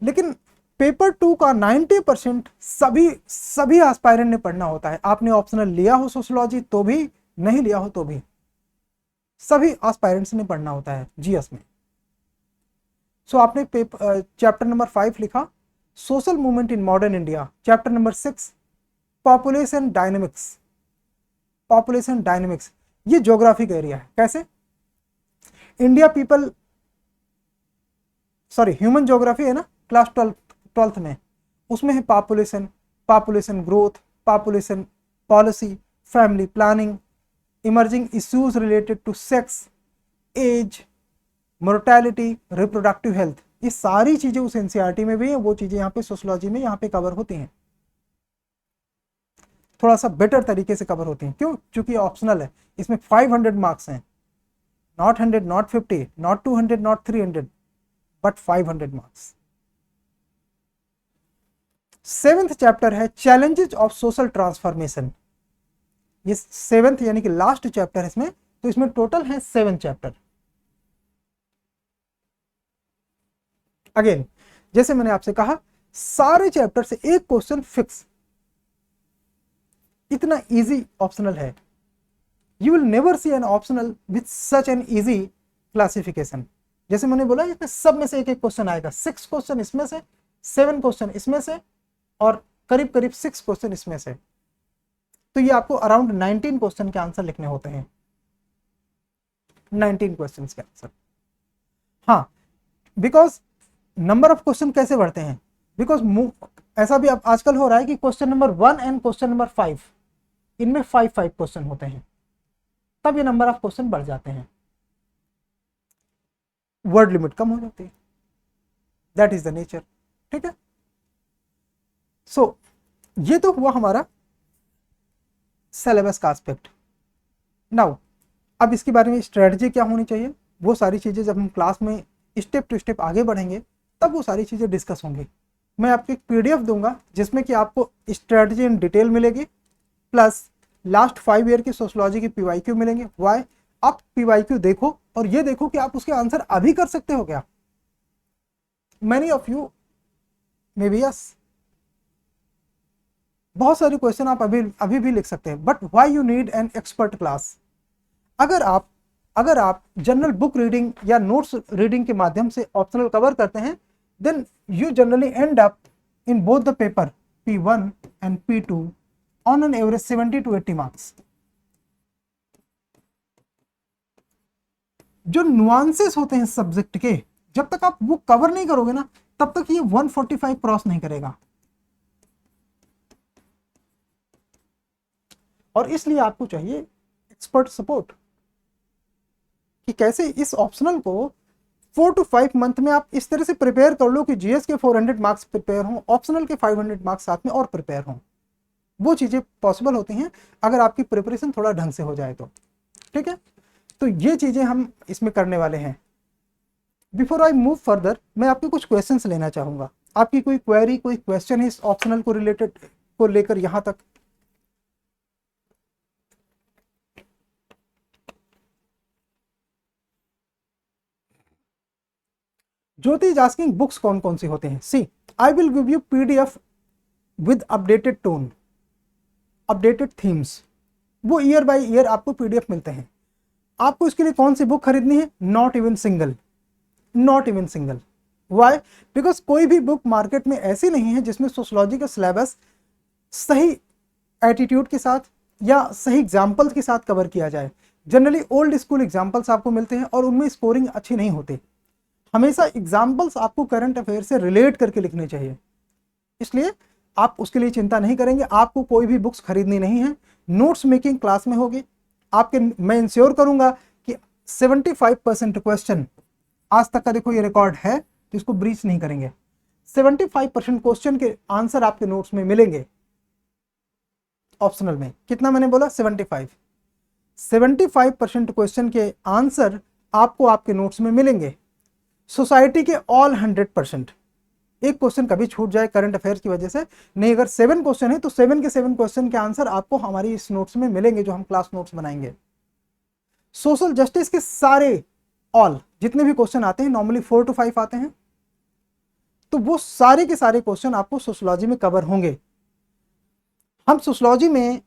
लेकिन पेपर 2 का 90% सभी एस्पायरेंट ने पढ़ना होता है। आपने ऑप्शनल लिया हो सोशियोलॉजी तो भी, नहीं लिया हो तो भी, सभी एस्पायरेंट्स ने पढ़ना होता है जीएस में। सो आपने चैप्टर नंबर 5 लिखा social movement in modern India, chapter number 6 population dynamics, population dynamics ये ज्योग्राफिक एरिया है। कैसे? India people, sorry human geography है ना क्लास 12th में, उसमें है population, population growth, population policy, family planning, emerging issues related to sex, age, mortality, reproductive health. ये सारी चीजें उस एनसीईआरटी में भी है, वो चीजें यहाँ पे सोशियोलॉजी में यहाँ पे कवर होती हैं, थोड़ा सा बेटर तरीके से कवर होती हैं। क्यों? क्योंकि ऑप्शनल है, इसमें 500 मार्क्स हैं, not 100, not 50, not 200, not 300, but 500 marks. 7th chapter है चैलेंजेस ऑफ सोशल ट्रांसफॉर्मेशन। ये 7th यानी कि लास्ट चैप्टर है इसमें, तो इसमें टोटल है 7 चैप्टर। अगेन जैसे मैंने आपसे कहा, सारे चैप्टर से एक क्वेश्चन फिक्स, इतना इजी ऑप्शनल है। You will never see an optional with such an easy classification. जैसे मैंने बोला इसमें सब में से एक एक क्वेश्चन आएगा, 6 क्वेश्चन इसमें से, 7 क्वेश्चन इसमें से, और करीब करीब 6 क्वेश्चन इसमें से। तो ये आपको अराउंड 19 क्वेश्चन के आंसर लिखने होते हैं, 19 क्वेश्चन के आंसर। हाँ, बिकॉज नंबर ऑफ क्वेश्चन कैसे बढ़ते हैं, बिकॉज ऐसा भी अब आजकल हो रहा है कि question number 1 and question number 5 इनमें 5 क्वेश्चन होते हैं, तब ये नंबर ऑफ क्वेश्चन बढ़ जाते हैं, वर्ड लिमिट कम हो जाती है, दैट इज द नेचर। ठीक है, सो ये तो हुआ हमारा सिलेबस का एस्पेक्ट। नाउ अब इसके बारे में स्ट्रेटजी क्या होनी चाहिए, वो सारी चीजें जब हम क्लास में स्टेप टू स्टेप आगे बढ़ेंगे तब वो सारी चीजें डिस्कस होंगी। मैं आपको एक पीडीएफ दूंगा जिसमें कि आपको स्ट्रेटजी इन डिटेल मिलेगी, प्लस लास्ट 5 ईयर की सोशियोलॉजी की पीवाईक्यू मिलेंगे। वाई, आप पीवाईक्यू देखो और ये देखो कि आप उसके आंसर अभी कर सकते हो क्या। Many of you may be yes, बहुत सारे क्वेश्चन आप अभी भी लिख सकते हैं, but why you need an expert class. अगर आप जनरल बुक रीडिंग या नोट्स रीडिंग के माध्यम से ऑप्शनल कवर करते हैं, then you generally end up in both the paper P1 and P2 on an average 70 to 80 marks. जो nuances होते हैं सब्जेक्ट के, जब तक आप वो कवर नहीं करोगे ना, तब तक ये 145 क्रॉस नहीं करेगा। और इसलिए आपको चाहिए एक्सपर्ट सपोर्ट, कि कैसे इस ऑप्शनल को 4 to 5 मंथ में आप इस तरह से प्रिपेयर कर लो कि जीएस के 400 मार्क्स प्रिपेयर हों, ऑप्शनल के 500 मार्क्स साथ में और प्रिपेयर हों। वो चीजें पॉसिबल होती हैं अगर आपकी प्रिपरेशन थोड़ा ढंग से हो जाए तो। ठीक है, तो ये चीजें हम इसमें करने वाले हैं। बिफोर आई मूव फर्दर, मैं आपके कुछ क्वेश्चंस लेना चाहूंगा। आपकी कोई क्वेरी, कोई क्वेश्चन है इस ऑप्शनल को रिलेटेड को लेकर यहां तक? ज्योति इज आस्किंग बुक्स कौन कौन सी होते हैं। See, I will give you PDF with updated tone, updated themes. वो ईयर बाय ईयर आपको पीडीएफ मिलते हैं। आपको इसके लिए कौन सी बुक खरीदनी है? Not even single, not even single. Why? Because कोई भी बुक मार्केट में ऐसी नहीं है जिसमें सोशियोलॉजी का सिलेबस सही एटीट्यूड के साथ या सही एग्जाम्पल्स के साथ कवर किया जाए। जनरली ओल्ड स्कूल एग्जाम्पल्स आपको मिलते हैं और उनमें स्कोरिंग अच्छी नहीं होती। हमेशा एग्जाम्पल्स आपको करंट अफेयर से रिलेट करके लिखने चाहिए, इसलिए आप उसके लिए चिंता नहीं करेंगे। आपको कोई भी बुक्स खरीदनी नहीं है, नोट्स मेकिंग क्लास में होगी आपके। मैं इंश्योर करूंगा कि 75% क्वेश्चन, आज तक का देखो ये रिकॉर्ड है तो इसको ब्रीच नहीं करेंगे, 75% क्वेश्चन के आंसर आपके नोट्स में मिलेंगे। ऑप्शनल में कितना मैंने बोला? 75% क्वेश्चन के आंसर आपको आपके नोट्स में मिलेंगे। सोसाइटी के ऑल 100%, एक क्वेश्चन कभी छूट जाए करंट अफेयर्स की वजह से नहीं, अगर 7 क्वेश्चन है तो 7 के 7 क्वेश्चन के आंसर आपको हमारी इस नोट्स में मिलेंगे जो हम क्लास नोट्स बनाएंगे। सोशल जस्टिस के सारे ऑल जितने भी क्वेश्चन आते हैं, नॉर्मली 4 to 5 आते हैं, तो वो सारे के सारे क्वेश्चन आपको सोशियोलॉजी में कवर होंगे। हम सोशियोलॉजी में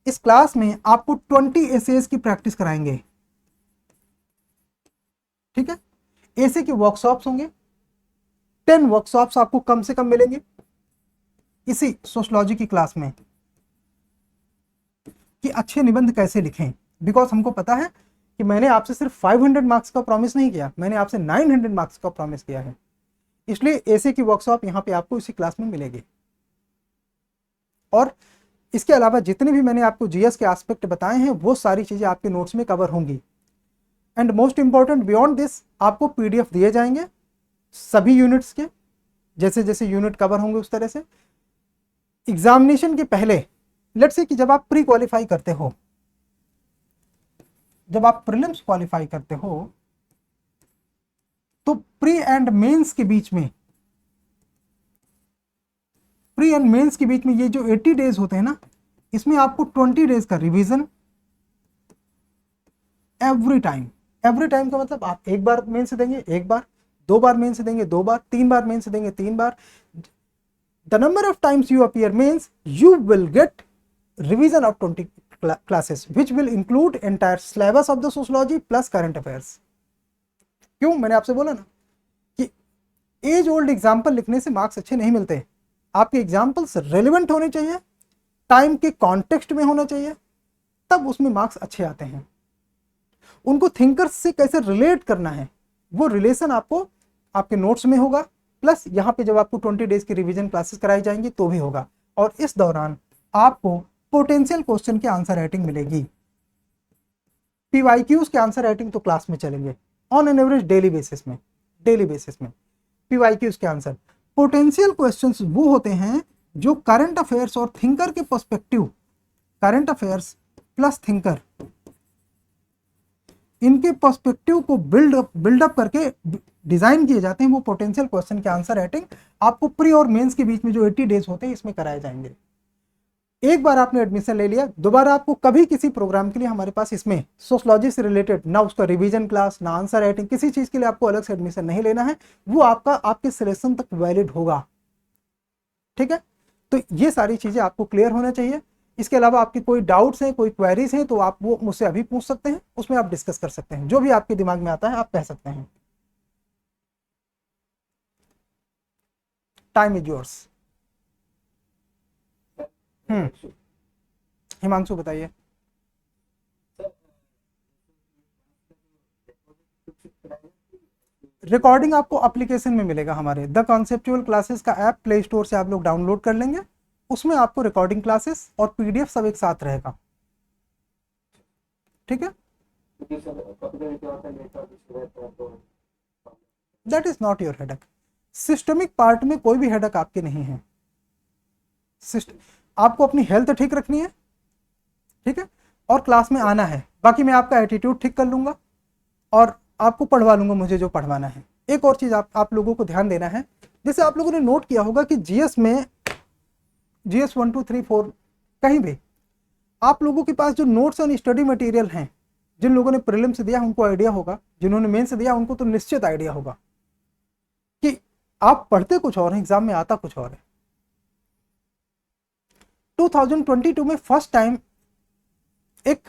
इस क्लास में आपको 20 एसेज की प्रैक्टिस कराएंगे। ठीक है, एसे के वर्कशॉप्स होंगे, 10 वर्कशॉप्स आपको कम से कम मिलेंगे इसी सोशियोलॉजी की क्लास में, कि अच्छे निबंध कैसे लिखें। बिकॉज हमको पता है कि मैंने आपसे सिर्फ 500 मार्क्स का प्रॉमिस नहीं किया, मैंने आपसे 900 मार्क्स का प्रॉमिस किया है। इसलिए एसे की वर्कशॉप यहाँ पे आपको इसी क्लास में मिलेगी। और इसके अलावा जितने भी मैंने आपको जीएस के एस्पेक्ट बताए हैं वो सारी चीजें आपके नोट्स में कवर होंगी। And most important, beyond this आपको पीडीएफ दिए जाएंगे सभी यूनिट्स के, जैसे जैसे यूनिट कवर होंगे उस तरह से। एग्जामिनेशन के पहले, लेट्स से कि जब आप प्री क्वालिफाई करते हो, जब आप प्रीलिम्स क्वालिफाई करते हो, तो प्री एंड मेंस के बीच में, प्री एंड मेंस के बीच में ये जो 80 डेज होते हैं ना, इसमें आपको 20 डेज का revision every time. Every time का मतलब आप एक बार मेन से देंगे एक बार, 2 बार मेन से देंगे 2 बार, 3 बार मेन से देंगे 3 बार। The number of times you appear means you will get revision of 20 classes which will include entire syllabus of the sociology plus current affairs। क्यों? मैंने आपसे बोला ना कि एज ओल्ड एग्जाम्पल लिखने से मार्क्स अच्छे नहीं मिलते। आपके एग्जाम्पल्स रेलिवेंट होने चाहिए, टाइम के कॉन्टेक्स्ट में होना चाहिए, तब उसमें मार्क्स अच्छे आते हैं। उनको थिंकर्स से कैसे रिलेट करना है वो रिलेशन आपको आपके नोट्स में होगा, प्लस यहाँ पे जब आपको 20 डेज की रिवीजन क्लासेस कराई जाएंगी तो भी होगा। और इस दौरान आपको पोटेंशियल क्वेश्चन की आंसर राइटिंग मिलेगी। पीवाईक्यूज के आंसर राइटिंग तो क्लास में चलेंगे on an average daily basis में। पीवाईक्यूज के आंसर, पोटेंशियल क्वेश्चंस वो होते हैं जो करंट अफेयर्स और थिंकर के perspective, current affairs plus thinker, इनके पर्सपेक्टिव को बिल्डअप करके डिजाइन किए जाते हैं। वो पोटेंशियल क्वेश्चन के आंसर राइटिंग आपको प्री और मेंस के बीच में जो 80 डेज होते हैं इसमें कराए जाएंगे। एक बार आपने एडमिशन ले लिया, दोबारा आपको कभी किसी प्रोग्राम के लिए हमारे पास इसमें सोशलॉजी से रिलेटेड ना उसका रिवीजन क्लास ना आंसर राइटिंग, किसी चीज के लिए आपको अलग से एडमिशन नहीं लेना है, वो आपका आपके सिलेक्शन तक वैलिड होगा। ठीक है, तो ये सारी चीजें आपको क्लियर होना चाहिए। इसके अलावा आपके कोई डाउट्स हैं, कोई क्वेरीज हैं तो आप वो मुझसे अभी पूछ सकते हैं, उसमें आप डिस्कस कर सकते हैं, जो भी आपके दिमाग में आता है आप कह सकते हैं। Time is yours. हिमांशु बताइए। रिकॉर्डिंग आपको एप्लीकेशन में मिलेगा हमारे द कॉन्सेप्चुअल क्लासेस का ऐप प्ले स्टोर से आप लोग डाउनलोड कर लेंगे, उसमें आपको रिकॉर्डिंग क्लासेस और पीडीएफ सब एक साथ रहेगा। ठीक है, that is not your headache. Systemic part में कोई भी हेडक आपके नहीं है। आपको अपनी हेल्थ ठीक रखनी है, ठीक है, और क्लास में आना है, बाकी मैं आपका एटीट्यूड ठीक कर लूंगा और आपको पढ़वा लूंगा मुझे जो पढ़वाना है। एक और चीज आप लोगों को ध्यान देना है, जैसे आप लोगों ने नोट किया होगा कि जीएस में जीएस 1 2 3 4 कहीं भी आप लोगों के पास जो नोट्स एंड स्टडी मटेरियल हैं, जिन लोगों ने प्रीलिम से दिया उनको आइडिया होगा, जिन्होंने मेन से दिया उनको तो निश्चित आइडिया होगा कि आप पढ़ते कुछ और हैं, एग्जाम में आता कुछ और है। 2022 में फर्स्ट टाइम एक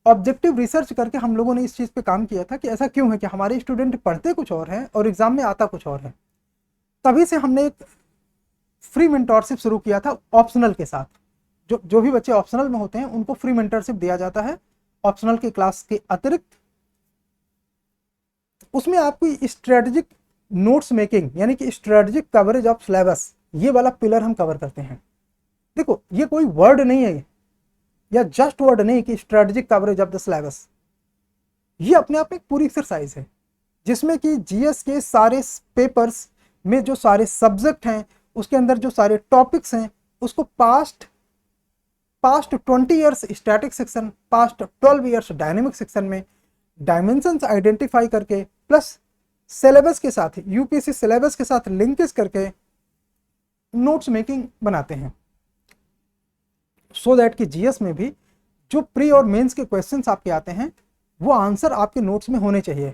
ऑब्जेक्टिव रिसर्च करके हम लोगों ने इस चीज पे काम किया था कि ऐसा क्यों है कि हमारे स्टूडेंट पढ़ते कुछ और हैं और एग्जाम में आता कुछ और है। तभी से हमने एक फ्री मेंटोरशिप शुरू किया था ऑप्शनल के साथ। जो भी बच्चे ऑप्शनल में होते हैं उनको फ्री मेंटोरशिप दिया जाता है ऑप्शनल के क्लास के अतिरिक्त। उसमें आपकी स्ट्रेटेजिक नोट्स मेकिंग यानी कि स्ट्रेटेजिक कवरेज ऑफ सिलेबस, ये वाला पिलर हम कवर करते हैं। देखो ये कोई वर्ड नहीं है या जस्ट वर्ड नहीं कि strategic coverage of the syllabus, ये अपने आप में एक पूरी एक्सरसाइज है जिसमें कि जीएस के सारे पेपर्स में जो सारे सब्जेक्ट हैं, उसके अंदर जो सारे टॉपिक्स हैं, उसको past 20 years static section, past 12 years dynamic section में डायमेंशंस आइडेंटिफाई करके प्लस सिलेबस के साथ, यूपीएससी सिलेबस के साथ लिंकेज करके नोट्स मेकिंग बनाते हैं, सो दैट कि जीएस में भी जो प्री और मेंस के क्वेश्चंस आपके आते हैं वो आंसर आपके नोट्स में होने चाहिए।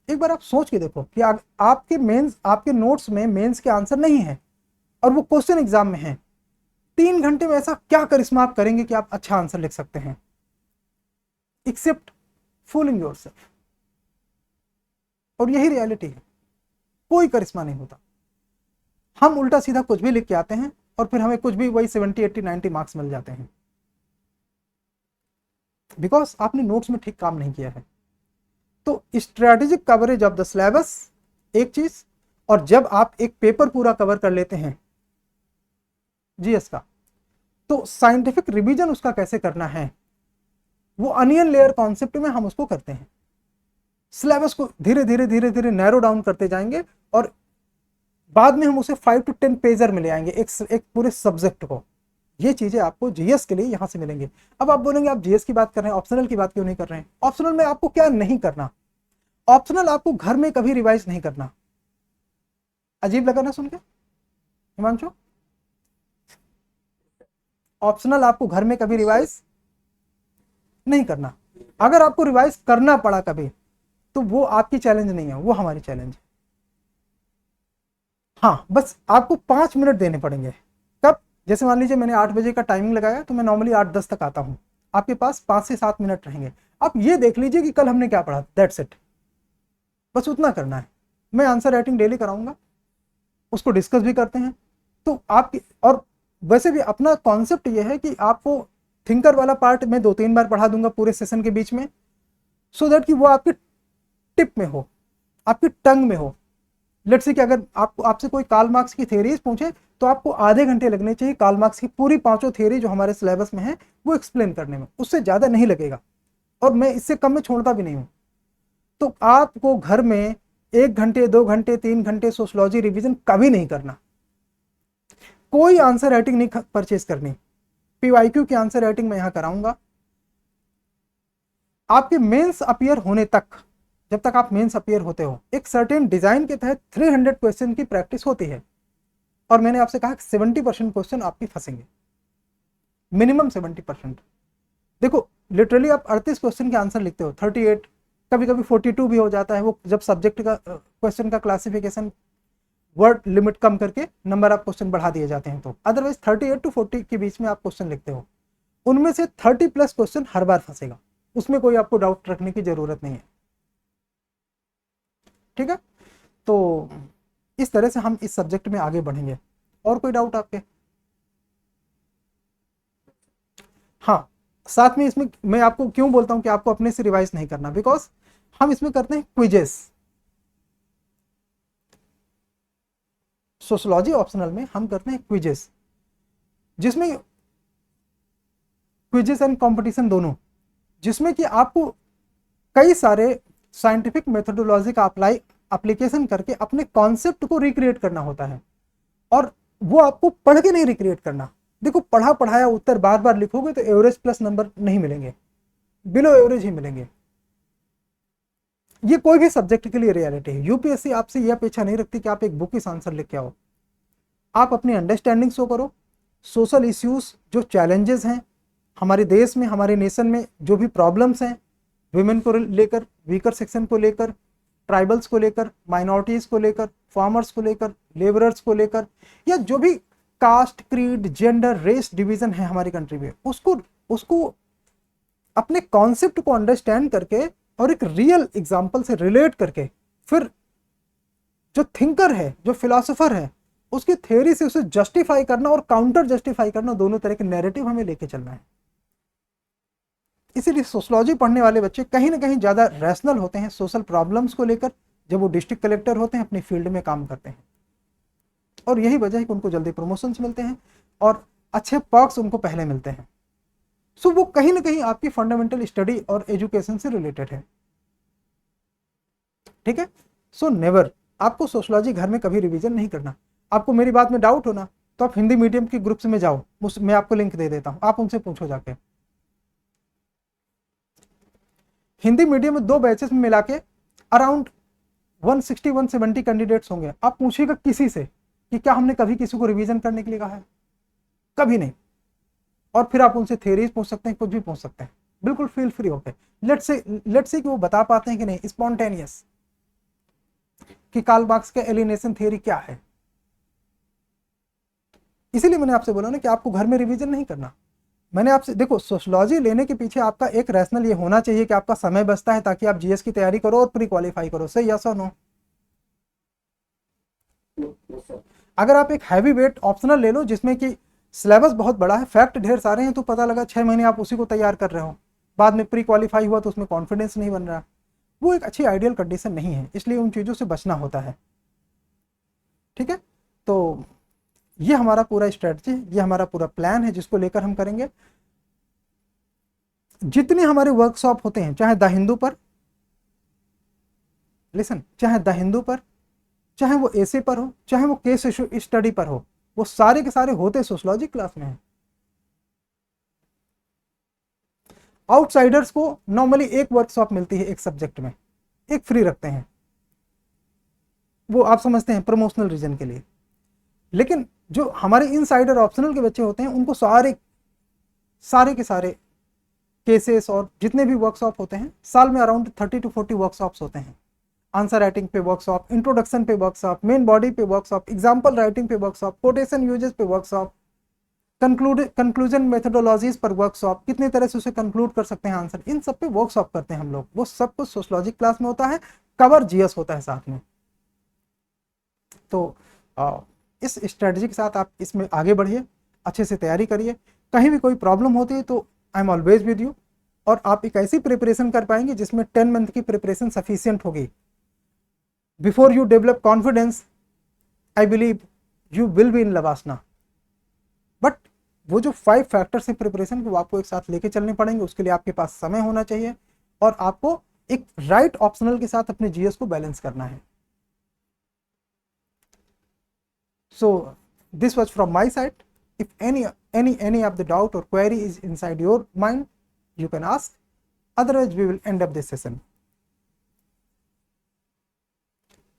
एक बार आप सोच के देखो कि आपके नोट्स में मेंस के आंसर नहीं है और वो क्वेश्चन एग्जाम में है, 3 घंटे में ऐसा क्या करिश्मा आप करेंगे कि आप अच्छा आंसर लिख सकते हैं, एक्सेप्ट फूलिंग योरसेल्फ। और यही रियलिटी है, कोई करिश्मा नहीं होता। हम उल्टा सीधा कुछ भी लिख के आते हैं और फिर हमें कुछ भी वही 70 80 90 मार्क्स मिल जाते हैं, बिकॉज आपने नोट्स में ठीक काम नहीं किया है। तो strategic coverage of the syllabus एक चीज, और जब आप एक पेपर पूरा कवर कर लेते हैं जीएस का, तो साइंटिफिक रिवीजन उसका कैसे करना है, वो अनियन लेयर कॉन्सेप्ट में हम उसको करते हैं। सिलेबस को धीरे धीरे नैरो डाउन करते जाएंगे और बाद में हम उसे 5 to 10 पेजर में ले आएंगे एक पूरे सब्जेक्ट को। ये चीजें आपको जीएस के लिए यहां से मिलेंगे। अब आप बोलेंगे आप जीएस की बात कर रहे हैं, ऑप्शनल की बात क्यों नहीं कर रहे हैं? ऑप्शनल में आपको क्या नहीं करना? ऑप्शनल आपको घर में कभी रिवाइज नहीं करना। अजीब लगा ना सुन के हिमांशु? ऑप्शनल आपको घर में कभी रिवाइज नहीं करना। अगर आपको रिवाइज करना पड़ा कभी तो वो आपकी चैलेंज नहीं है, वो हमारी चैलेंज है। हाँ, बस आपको 5 मिनट देने पड़ेंगे। कब? जैसे मान लीजिए मैंने 8 बजे का टाइमिंग लगाया तो मैं नॉर्मली 8-10 तक आता हूँ, आपके पास 5 से 7 मिनट रहेंगे। आप ये देख लीजिए कि कल हमने क्या पढ़ा, दैट्स इट, बस उतना करना है। मैं आंसर राइटिंग डेली कराऊंगा, उसको डिस्कस भी करते हैं। तो आपकी, और वैसे भी अपना कॉन्सेप्ट ये है कि आपको थिंकर वाला पार्ट मैं 2-3 बार पढ़ा दूंगा पूरे सेशन के बीच में, सो दैट कि वो आपके टिप में हो, आपकी टंग में हो। लेट्स से कि अगर आपको आपसे कोई कार्ल मार्क्स की थ्योरीज पूछे तो आपको आधे घंटे लगने चाहिए कार्ल मार्क्स की पूरी 5 थ्योरी जो हमारे सिलेबस में है वो एक्सप्लेन करने में, उससे ज़्यादा नहीं लगेगा, और मैं इससे कम में छोड़ता भी नहीं हूँ। तो आपको घर में 1 घंटे 2 घंटे 3 घंटे सोशियोलॉजी रिवीजन कभी नहीं करना, कोई आंसर राइटिंग नहीं परचेज करनी। पीवाईक्यू की आंसर राइटिंग मैं यहाँ कराऊंगा आपके मेंस अपीयर होने तक। जब तक आप मेंस अपीयर होते हो, एक सर्टेन डिजाइन के तहत 300 क्वेश्चन की प्रैक्टिस होती है, और मैंने आपसे कहा 70% क्वेश्चन आपके फंसेंगे, मिनिमम 70%। देखो लिटरली आप 38 क्वेश्चन के आंसर लिखते हो, 38, कभी कभी 42 भी हो जाता है, वो जब सब्जेक्ट का क्वेश्चन का क्लासिफिकेशन वर्ड लिमिट कम करके नंबर ऑफ क्वेश्चन बढ़ा दिए जाते हैं। तो अदरवाइज 38 to 40 के बीच में आप क्वेश्चन लिखते हो, उनमें से 30+ क्वेश्चन हर बार फंसेगा, उसमें कोई आपको डाउट रखने की जरूरत नहीं है। ठीक है, तो इस तरह से हम इस सब्जेक्ट में आगे बढ़ेंगे। और कोई डाउट आपके? हाँ, साथ में इसमें मैं आपको क्यों बोलता हूं कि आपको अपने से रिवाइज नहीं करना, बिकॉज हम इसमें करते हैं क्विजेस। सोशियोलॉजी ऑप्शनल में हम करते हैं क्विजेस, जिसमें क्विजेस एंड कंपटीशन दोनों, जिसमें कि आपको कई सारे साइंटिफिक मेथोडोलॉजी का एप्लीकेशन करके अपने कॉन्सेप्ट को रिक्रिएट करना होता है, और वो आपको पढ़ के नहीं रिक्रिएट करना। देखो पढ़ा पढ़ाया उत्तर बार बार लिखोगे तो एवरेज प्लस नंबर नहीं मिलेंगे, बिलो एवरेज ही मिलेंगे। ये कोई भी सब्जेक्ट के लिए रियलिटी है। यूपीएससी आपसे यह अपेक्षा नहीं रखती कि आप एक बुक की आंसर लिख के आओ, आप अपनी अंडरस्टैंडिंग शो करो। सोशल इश्यूज जो चैलेंजेस हैं हमारे देश में, हमारे नेशन में जो भी प्रॉब्लम्स हैं, विमेन को लेकर, वीकर सेक्शन को लेकर, ट्राइबल्स को लेकर, माइनॉरिटीज को लेकर, फार्मर्स को लेकर, लेबरर्स को लेकर, या जो भी caste, creed, gender, race division है हमारी कंट्री में, उसको उसको अपने कॉन्सेप्ट को अंडरस्टैंड करके और एक रियल एग्जाम्पल से रिलेट करके, फिर जो थिंकर है, जो फिलोसोफर है, उसकी थ्योरी से उसे जस्टिफाई करना और काउंटर जस्टिफाई करना, दोनों तरह के नैरेटिव हमें लेके चलना है। इसीलिए सोशलॉजी पढ़ने वाले बच्चे कहीं ना कहीं ज़्यादा रैशनल होते हैं सोशल प्रॉब्लम्स को लेकर, जब वो डिस्ट्रिक्ट कलेक्टर होते हैं, अपनी फील्ड में काम करते हैं, और यही वजह है कि उनको जल्दी प्रमोशंस मिलते हैं और अच्छे पर्क्स उनको पहले मिलते हैं। सो वो कहीं ना कहीं आपकी फंडामेंटल स्टडी और एजुकेशन से रिलेटेड है। ठीक है, सो नेवर, आपको सोशलॉजी घर में कभी रिवीजन नहीं करना। आपको मेरी बात में डाउट होना तो आप हिंदी मीडियम के ग्रुप्स में जाओ, मैं आपको लिंक दे देता हूं, आप उनसे पूछो जाके। हिंदी मीडियम में 2 बैचेस में मिला के अराउंड 160-170 कैंडिडेट्स होंगे। आप पूछिएगा किसी से कि क्या हमने कभी किसी को रिवीजन करने के लिए कहा है? कभी नहीं। और फिर आप उनसे थ्योरीज पूछ सकते हैं, कुछ भी पूछ सकते हैं, बिल्कुल फील फ्री होके। लेट्स से कि वो बता पाते हैं कि नहीं, स्पॉन्टेनियस, कि कार्ल मार्क्स का एलिनेशन थ्योरी क्या है। इसीलिए मैंने आपसे बोला ना कि आपको घर में रिवीजन नहीं करना। मैंने आपसे, देखो सोशलॉजी लेने के पीछे आपका एक रैशनल ये होना चाहिए कि आपका समय बचता है ताकि आप जीएस की तैयारी करो और प्री क्वालिफाई करो। सही यस और नो? अगर आप एक हैवी वेट ऑप्शनल ले लो जिसमें कि सिलेबस बहुत बड़ा है, फैक्ट ढेर सारे हैं, तो पता लगा 6 महीने आप उसी को तैयार कर रहे हो, बाद में प्री क्वालिफाई हुआ तो उसमें कॉन्फिडेंस नहीं बन रहा, वो एक अच्छी आइडियल कंडीशन नहीं है। इसलिए उन चीज़ों से बचना होता है। ठीक है, तो ये हमारा पूरा स्ट्रेटजी, ये हमारा पूरा प्लान है जिसको लेकर हम करेंगे। जितने हमारे वर्कशॉप होते हैं, चाहे द हिंदू पर, लिसन, चाहे द हिंदू पर, चाहे वो एसे पर हो, चाहे वो केस स्टडी पर हो, वो सारे के सारे होते सोशलॉजी क्लास में हैं। आउटसाइडर्स को नॉर्मली एक वर्कशॉप मिलती है एक सब्जेक्ट में, एक फ्री रखते हैं, वो आप समझते हैं प्रमोशनल रीजन के लिए। लेकिन जो हमारे इनसाइडर ऑप्शनल के बच्चे होते हैं उनको सारे सारे के सारे केसेस और जितने भी वर्कशॉप होते हैं, साल में अराउंड 30 to 40 वर्कशॉप्स होते हैं। आंसर राइटिंग पे वर्कशॉप, इंट्रोडक्शन पे वर्कशॉप, मेन बॉडी पे वर्कशॉप, एग्जाम्पल राइटिंग पे वर्कशॉप, कोटेशन यूजेस पे वर्कशॉप, कंक्लूजन मेथोडोलॉजीज पर वर्कशॉप, कितनी तरह से उसे कंक्लूड कर सकते हैं आंसर, इन सब पे वर्कशॉप करते हैं हम लोग। वो सब कुछ सोशियोलॉजी क्लास में होता है, कवर जीएस होता है साथ में। तो इस स्ट्रेटजी के साथ आप इसमें आगे बढ़िए, अच्छे से तैयारी करिए। कहीं भी कोई प्रॉब्लम होती है तो I am always with you, और आप एक ऐसी प्रिपरेशन कर पाएंगे जिसमें 10 मंथ की प्रिपरेशन सफिशियंट होगी। Before you develop confidence, I believe you will be in लवासना। But वो जो 5 फैक्टर्स है प्रिपरेशन को, वो आपको एक साथ लेके चलने पड़ेंगे। उसके लिए आपके पास समय होना चाहिए और आपको एक राइट ऑप्शनल के साथ अपने जीएस को बैलेंस करना है। So this was from my side. If any of the doubt or query is inside your mind, you can ask. Otherwise, we will end up this session.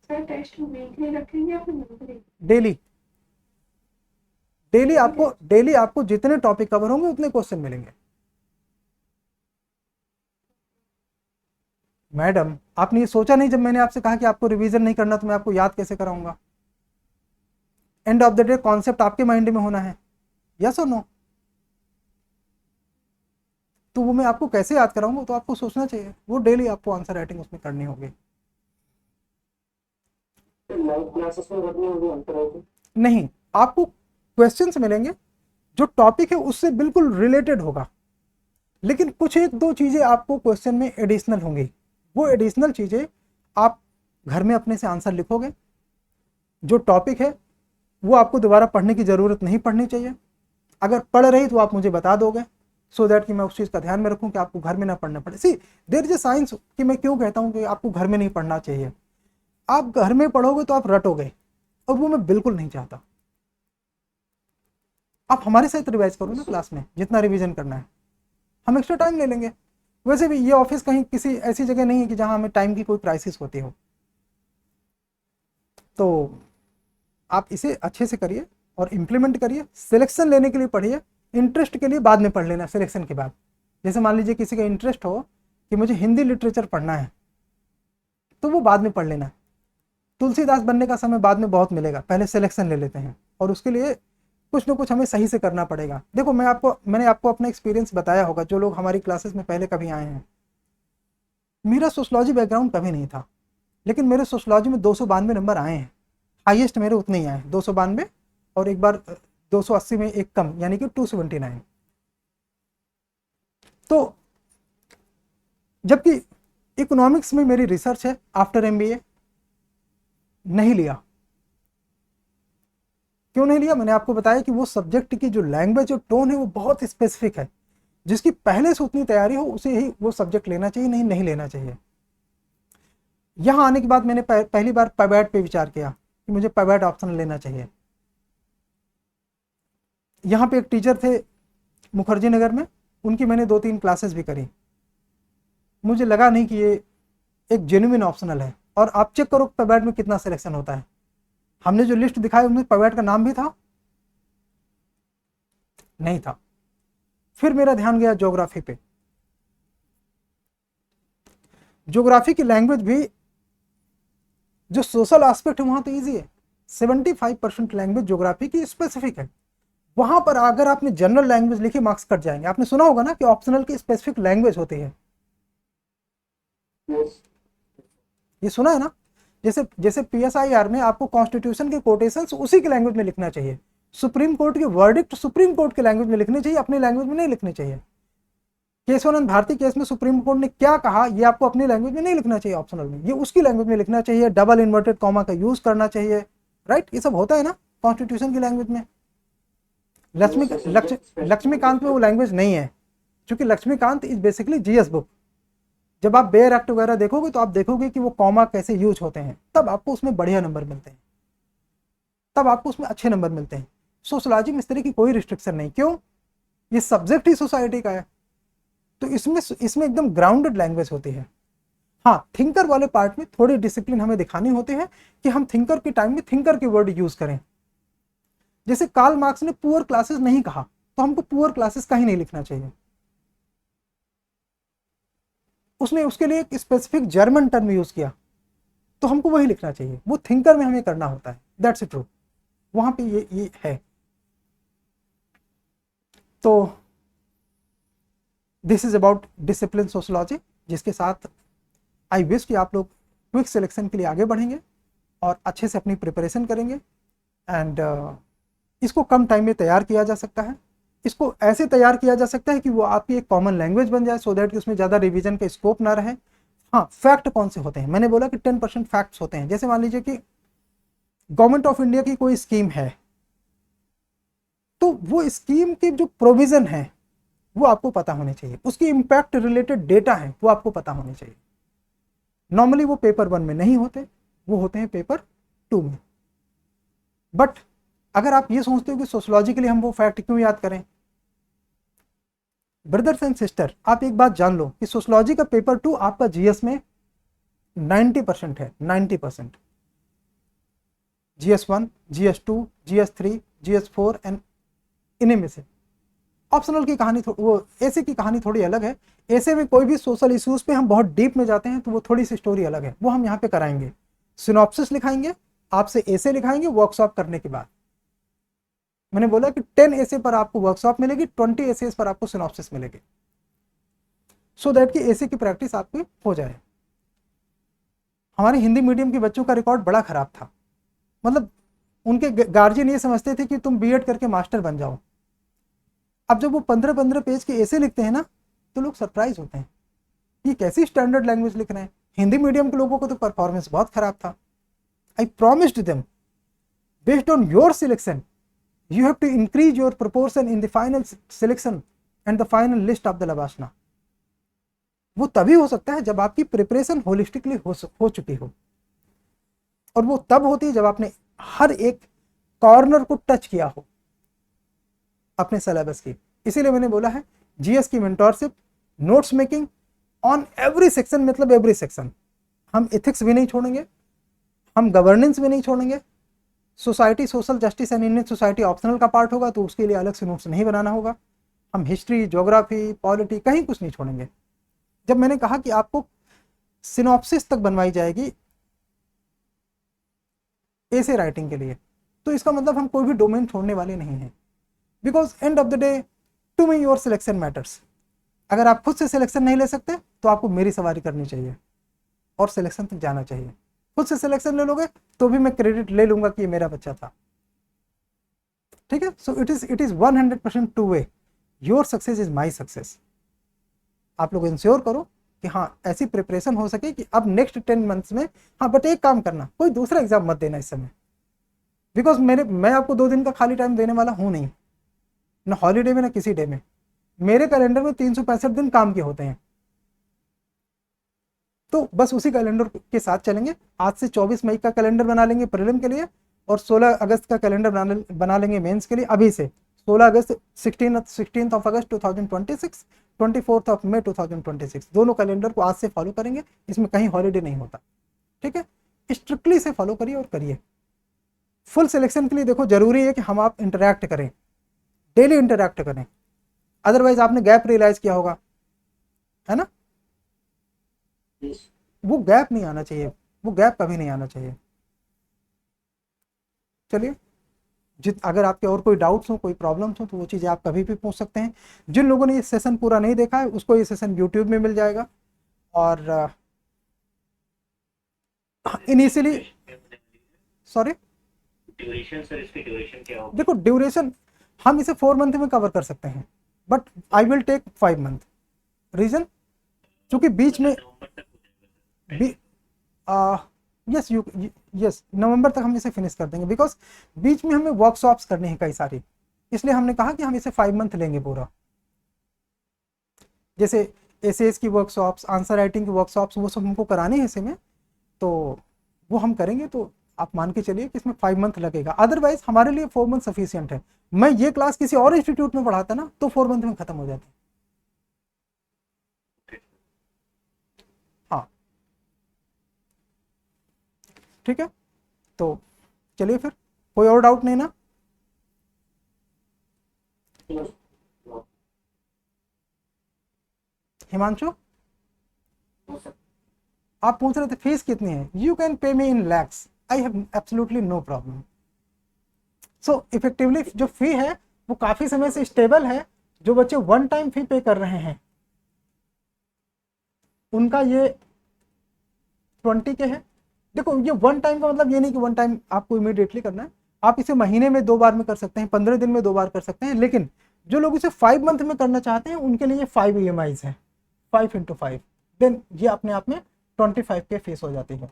Sir test weekly रखेंगे या फिर monthly? Daily आपको जितने topic cover होंगे उतने question मिलेंगे। Madam, आपने ये सोचा नहीं जब मैंने आपसे कहा कि आपको रिवीजन नहीं करना तो मैं आपको याद कैसे कराऊंगा? And of the day concept आपके माइंड में होना है, यस और नो? तो वो मैं आपको कैसे याद कराऊंगा, तो आपको सोचना चाहिए। वो डेली आपको आंसर राइटिंग उसमें करनी होगी। नहीं, आपको क्वेश्चंस मिलेंगे जो टॉपिक है उससे बिल्कुल रिलेटेड होगा, लेकिन कुछ एक दो चीजें आपको क्वेश्चन में एडिशनल होंगी। वो एडिशनल चीजें आप घर में अपने से आंसर लिखोगे। जो टॉपिक है वो आपको दोबारा पढ़ने की ज़रूरत नहीं पड़नी चाहिए। अगर पढ़ रही तो आप मुझे बता दोगे, सो दैट कि मैं उस चीज़ का ध्यान में रखूं कि आपको घर में ना पढ़ना पड़े। सी देयर इज ए साइंस कि मैं क्यों कहता हूं कि आपको घर में नहीं पढ़ना चाहिए। आप घर में पढ़ोगे तो आप रटोगे, और वो मैं बिल्कुल नहीं चाहता। आप हमारे साथ रिवाइज करो ना क्लास में, जितना रिवीजन करना है। हम एक्स्ट्रा टाइम ले लेंगे। वैसे भी ये ऑफिस कहीं किसी ऐसी जगह नहीं है कि जहां हमें टाइम की कोई क्राइसिस होती हो। तो आप इसे अच्छे से करिए और इम्प्लीमेंट करिए। सिलेक्शन लेने के लिए पढ़िए, इंटरेस्ट के लिए बाद में पढ़ लेना सिलेक्शन के बाद। जैसे मान लीजिए किसी का इंटरेस्ट हो कि मुझे हिंदी लिटरेचर पढ़ना है, तो वो बाद में पढ़ लेना। तुलसीदास बनने का समय बाद में बहुत मिलेगा, पहले सिलेक्शन ले लेते हैं, और उसके लिए कुछ ना कुछ हमें सही से करना पड़ेगा। देखो मैंने आपको अपना एक्सपीरियंस बताया होगा, जो लोग हमारी क्लासेस में पहले कभी आए हैं। मेरा सोशलॉजी बैकग्राउंड कभी नहीं था, लेकिन मेरे सोशलॉजी में 292 नंबर आए हैं। हाईएस्ट मेरे उतने ही आए, 292, और एक बार 280 में एक कम, यानी कि 279। तो जबकि इकोनॉमिक्स में मेरी रिसर्च है आफ्टर एमबीए, नहीं लिया। क्यों नहीं लिया? मैंने आपको बताया कि वो सब्जेक्ट की जो लैंग्वेज और टोन है वो बहुत स्पेसिफिक है। जिसकी पहले से उतनी तैयारी हो उसे ही वो सब्जेक्ट लेना चाहिए, नहीं लेना चाहिए। यहां आने के बाद मैंने पहली बार पैबैट पे विचार किया कि मुझे पैबैट ऑप्शन लेना चाहिए। यहाँ पे एक टीचर थे मुखर्जी नगर में, उनकी मैंने 2-3 क्लासेस भी करी। मुझे लगा नहीं कि ये एक जेन्युइन ऑप्शनल है। और आप चेक करो पैबैट में कितना सिलेक्शन होता है। हमने जो लिस्ट दिखाई उनमें पैबैट का नाम भी था? नहीं था। फिर मेरा ध्यान गया ज्योग्राफी पे। ज्योग्राफी की लैंग्वेज भी, जो सोशल एस्पेक्ट है वहां तो ईजी है। 75% लैंग्वेज ज्योग्राफी की स्पेसिफिक है। वहां पर अगर आपने जनरल लैंग्वेज लिखी मार्क्स कट जाएंगे। आपने सुना होगा ना कि ऑप्शनल की स्पेसिफिक लैंग्वेज होती है। ये सुना है ना? जैसे पीएसआईआर में आपको कॉन्स्टिट्यूशन के कोटेशंस उसी की लैंग्वेज में लिखना चाहिए। सुप्रीम कोर्ट के वर्डिक्ट सुप्रीम कोर्ट के लैंग्वेज में लिखने चाहिए, अपनी लैंग्वेज में नहीं लिखने चाहिए। केशवानंद भारती केस में सुप्रीम कोर्ट ने क्या कहा ये आपको अपनी लैंग्वेज में नहीं लिखना चाहिए ऑप्शनल में, ये उसकी लैंग्वेज में लिखना चाहिए। डबल इन्वर्टेड कॉमा का यूज करना चाहिए, राइट? ये सब होता है ना कॉन्स्टिट्यूशन की लैंग्वेज में। लक्ष्मीकांत में वो लैंग्वेज नहीं है, क्योंकि Laxmikanth is basically GS book. जब आप बेयर एक्ट वगैरह देखोगे तो आप देखोगे कि वो कॉमा कैसे यूज होते हैं, तब आपको उसमें बढ़िया नंबर मिलते हैं, तब आपको उसमें अच्छे नंबर मिलते हैं। सोशलॉजी में इस तरह की कोई रिस्ट्रिक्शन नहीं। क्यों? ये सब्जेक्ट ही सोसाइटी का है, तो इसमें एकदम ग्राउंडेड लैंग्वेज होती है। हाँ, थिंकर वाले पार्ट में थोड़ी डिसिप्लिन हमें दिखानी होती है कि हम थिंकर के टाइम में थिंकर के वर्ड यूज करें। जैसे कार्ल मार्क्स ने पुअर क्लासेस नहीं कहा, तो हमको पुअर क्लासेस का ही नहीं लिखना चाहिए। उसने उसके लिए एक स्पेसिफिक जर्मन टर्म यूज किया, तो हमको वही लिखना चाहिए। वो थिंकर में हमें करना होता है, दैट्स ट्रू, वहां पे ये है। तो this is about discipline sociology, जिसके साथ आई विश कि आप लोग क्विक सिलेक्शन के लिए आगे बढ़ेंगे और अच्छे से अपनी प्रिपरेशन करेंगे। एंड इसको कम टाइम में तैयार किया जा सकता है। इसको ऐसे तैयार किया जा सकता है कि वो आपकी एक कॉमन लैंग्वेज बन जाए, सो दैट कि उसमें ज़्यादा रिवीजन का स्कोप ना रहे। हाँ, फैक्ट कौन से होते हैं, मैंने बोला कि 10% फैक्ट्स होते हैं। जैसे मान लीजिए कि गवर्नमेंट ऑफ इंडिया की कोई स्कीम है, तो वो स्कीम के जो प्रोविजन है वो आपको पता होने चाहिए, उसकी इम्पैक्ट रिलेटेड डेटा है वो आपको पता होने चाहिए। नॉर्मली वो पेपर 1 में नहीं होते, वो होते हैं पेपर 2 में। बट अगर आप ये सोचते हो कि सोशोलॉजी के लिए हम वो फैक्ट क्यों याद करें, ब्रदर्स एंड सिस्टर, आप एक बात जान लो कि सोशोलॉजी का पेपर 2 आपका जीएस में 90% है, 90%। GS1, GS2, GS3, GS4 and इन्हीं में से ऑप्शनल की कहानी वो ऐसे की कहानी थोड़ी अलग है। ऐसे में कोई भी सोशल इश्यूज पे हम बहुत डीप में जाते हैं, तो वो थोड़ी सी स्टोरी अलग है, वो हम यहाँ पे कराएंगे। सिनॉप्सिस लिखाएंगे, आपसे ऐसे लिखाएंगे वर्कशॉप करने के बाद। मैंने बोला कि 10 ऐसे पर आपको वर्कशॉप मिलेगी, 20 ऐसे पर आपको सिनॉप्सिस मिलेगी, सो दैट कि ऐसे की प्रैक्टिस आपकी हो जाए। हमारे हिंदी मीडियम के बच्चों का रिकॉर्ड बड़ा खराब था, मतलब उनके गार्जियन ये समझते थे कि तुम बीएड करके मास्टर बन जाओ। अब जब वो 15-15 पेज के ऐसे लिखते हैं ना, तो लोग सरप्राइज होते हैं, ये कैसी स्टैंडर्ड लैंग्वेज लिख रहे हैं। हिंदी मीडियम के लोगों को तो परफॉर्मेंस बहुत खराब था। आई promised them, based on your selection you have to increase your proportion in the final selection and the final list of the labashna। वो तभी हो सकता है जब आपकी प्रिपरेशन होलिस्टिकली हो चुकी हो, और वो तब होती है जब आपने हर एक कॉर्नर को टच किया हो अपने सिलेबस की। इसीलिए मैंने बोला है जीएस की mentorship, notes making on every section, मतलब एवरी सेक्शन। हम एथिक्स भी नहीं छोड़ेंगे, हम गवर्नेंस भी नहीं छोड़ेंगे। Society, social justice and Indian society optional का पार्ट होगा, तो उसके लिए अलग से नोट्स नहीं बनाना होगा। हम हिस्ट्री, ज्योग्राफी, पॉलिटी कहीं कुछ नहीं छोड़ेंगे। जब मैंने कहा कि आपको सिनॉप्सिस तक बनवाई जाएगी ऐसे राइटिंग के लिए, तो इसका मतलब हम कोई भी डोमेन छोड़ने वाले नहीं हैं। Because end of the day to me your selection matters. अगर आप खुद से सिलेक्शन नहीं ले सकते, तो आपको मेरी सवारी करनी चाहिए और सिलेक्शन तक जाना चाहिए। खुद से सिलेक्शन ले लोगे तो भी मैं क्रेडिट ले लूंगा कि ये मेरा बच्चा था, ठीक है। So it is 100% two way, your success is my success. आप लोग इंश्योर करो कि हाँ ऐसी प्रिपरेशन हो सके कि अब नेक्स्ट 10 मंथ्स में, हाँ बट एक काम करना, कोई दूसरा एग्जाम मत देना इस समय, बिकॉज मैं आपको 2 दिन का खाली टाइम देने वाला हूँ नहीं, ना हॉलीडे में ना किसी डे में। मेरे कैलेंडर में 365 दिन काम के होते हैं, तो बस उसी कैलेंडर के साथ चलेंगे। आज से 24 मई का कैलेंडर बना लेंगे प्रीलिम के लिए, और 16 अगस्त का कैलेंडर बना लेंगे मेंस के लिए। अभी से 16 अगस्त, 16 ऑफ अगस्त 2026, 24 ऑफ मई 2026, दोनों कैलेंडर को आज से फॉलो करेंगे। इसमें कहीं हॉलीडे नहीं होता, ठीक है। स्ट्रिक्टली से फॉलो करिए और करिए। फुल सिलेक्शन के लिए देखो जरूरी है कि हम आप इंटरैक्ट करें, डेली इंटरैक्ट करें, अदरवाइज आपने गैप रियलाइज किया होगा, है ना। वो गैप नहीं आना चाहिए, वो गैप कभी नहीं आना चाहिए। चलिए, अगर आपके और कोई डाउट्स हो, कोई प्रॉब्लम्स हो, तो वो चीज़ें आप कभी भी पूछ सकते हैं। जिन लोगों ने ये सेशन पूरा नहीं देखा है, उसको ये सेशन यूट्यूब में मिल जाएगा। और इनिशियली, सॉरी, ड्यूरेशन सर, इसकी ड्यूरेशन क्या होगी? देखो ड्यूरेशन हम इसे 4 मंथ में कवर कर सकते हैं, but I will take 5 month. Reason, क्योंकि बीच में नवंबर तक हो जाएगा सर। यस यस नवंबर तक हम इसे फिनिश कर देंगे, बिकॉज बीच में हमें वर्कशॉप्स करनी है कई सारी, इसलिए हमने कहा कि हम इसे 5 मंथ लेंगे पूरा। जैसे एसेस की वर्कशॉप्स, आंसर राइटिंग की वर्कशॉप्स, वो सब हमको करानी है इसे में, तो वो हम करेंगे। तो आप मान के चलिए कि इसमें 5 मंथ लगेगा, अदरवाइज हमारे लिए 4 मंथ सफिशियंट है। मैं ये क्लास किसी और इंस्टीट्यूट में पढ़ाता ना, तो 4 मंथ में खत्म हो जाती। हाँ, ठीक है। तो चलिए फिर, कोई और डाउट नहीं ना। हिमांशु हो सकता आप पूछ रहे थे फीस कितनी है, you can pay me in lakhs, I have absolutely no problem. So effectively जो फी है वो काफी समय से स्टेबल है। जो बच्चे वन टाइम फी पे कर रहे हैं उनका ये 20 के है। देखो ये वन टाइम का मतलब ये नहीं कि वन टाइम आपको इमीडिएटली करना है, आप इसे महीने में 2 बार में कर सकते हैं, 15 दिन में 2 बार कर सकते हैं, लेकिन जो लोग इसे 5 मंथ में करना चाहते हैं उनके लिए 5 EMIs है, 5 × 5, देन ये अपने आप में 25 के फीस हो जाती है।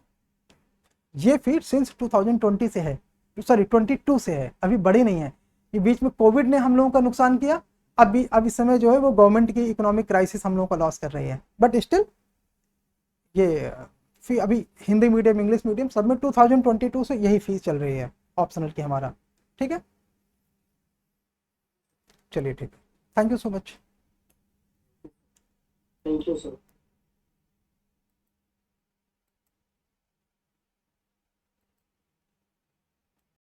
ये फीस सिंस 2020 से है, सॉरी 22 से है, अभी बड़ी नहीं है। ये बीच में कोविड ने हम लोगों का नुकसान किया, अब इस समय जो है वो गवर्नमेंट की इकोनॉमिक क्राइसिस हम लोगों का लॉस कर रही है, बट स्टिल ये फी अभी हिंदी मीडियम इंग्लिश मीडियम सब में 2022 से यही फीस चल रही है ऑप्शनल की हमारा। ठीक है, चलिए ठीक है, thank you so much. Thank you sir.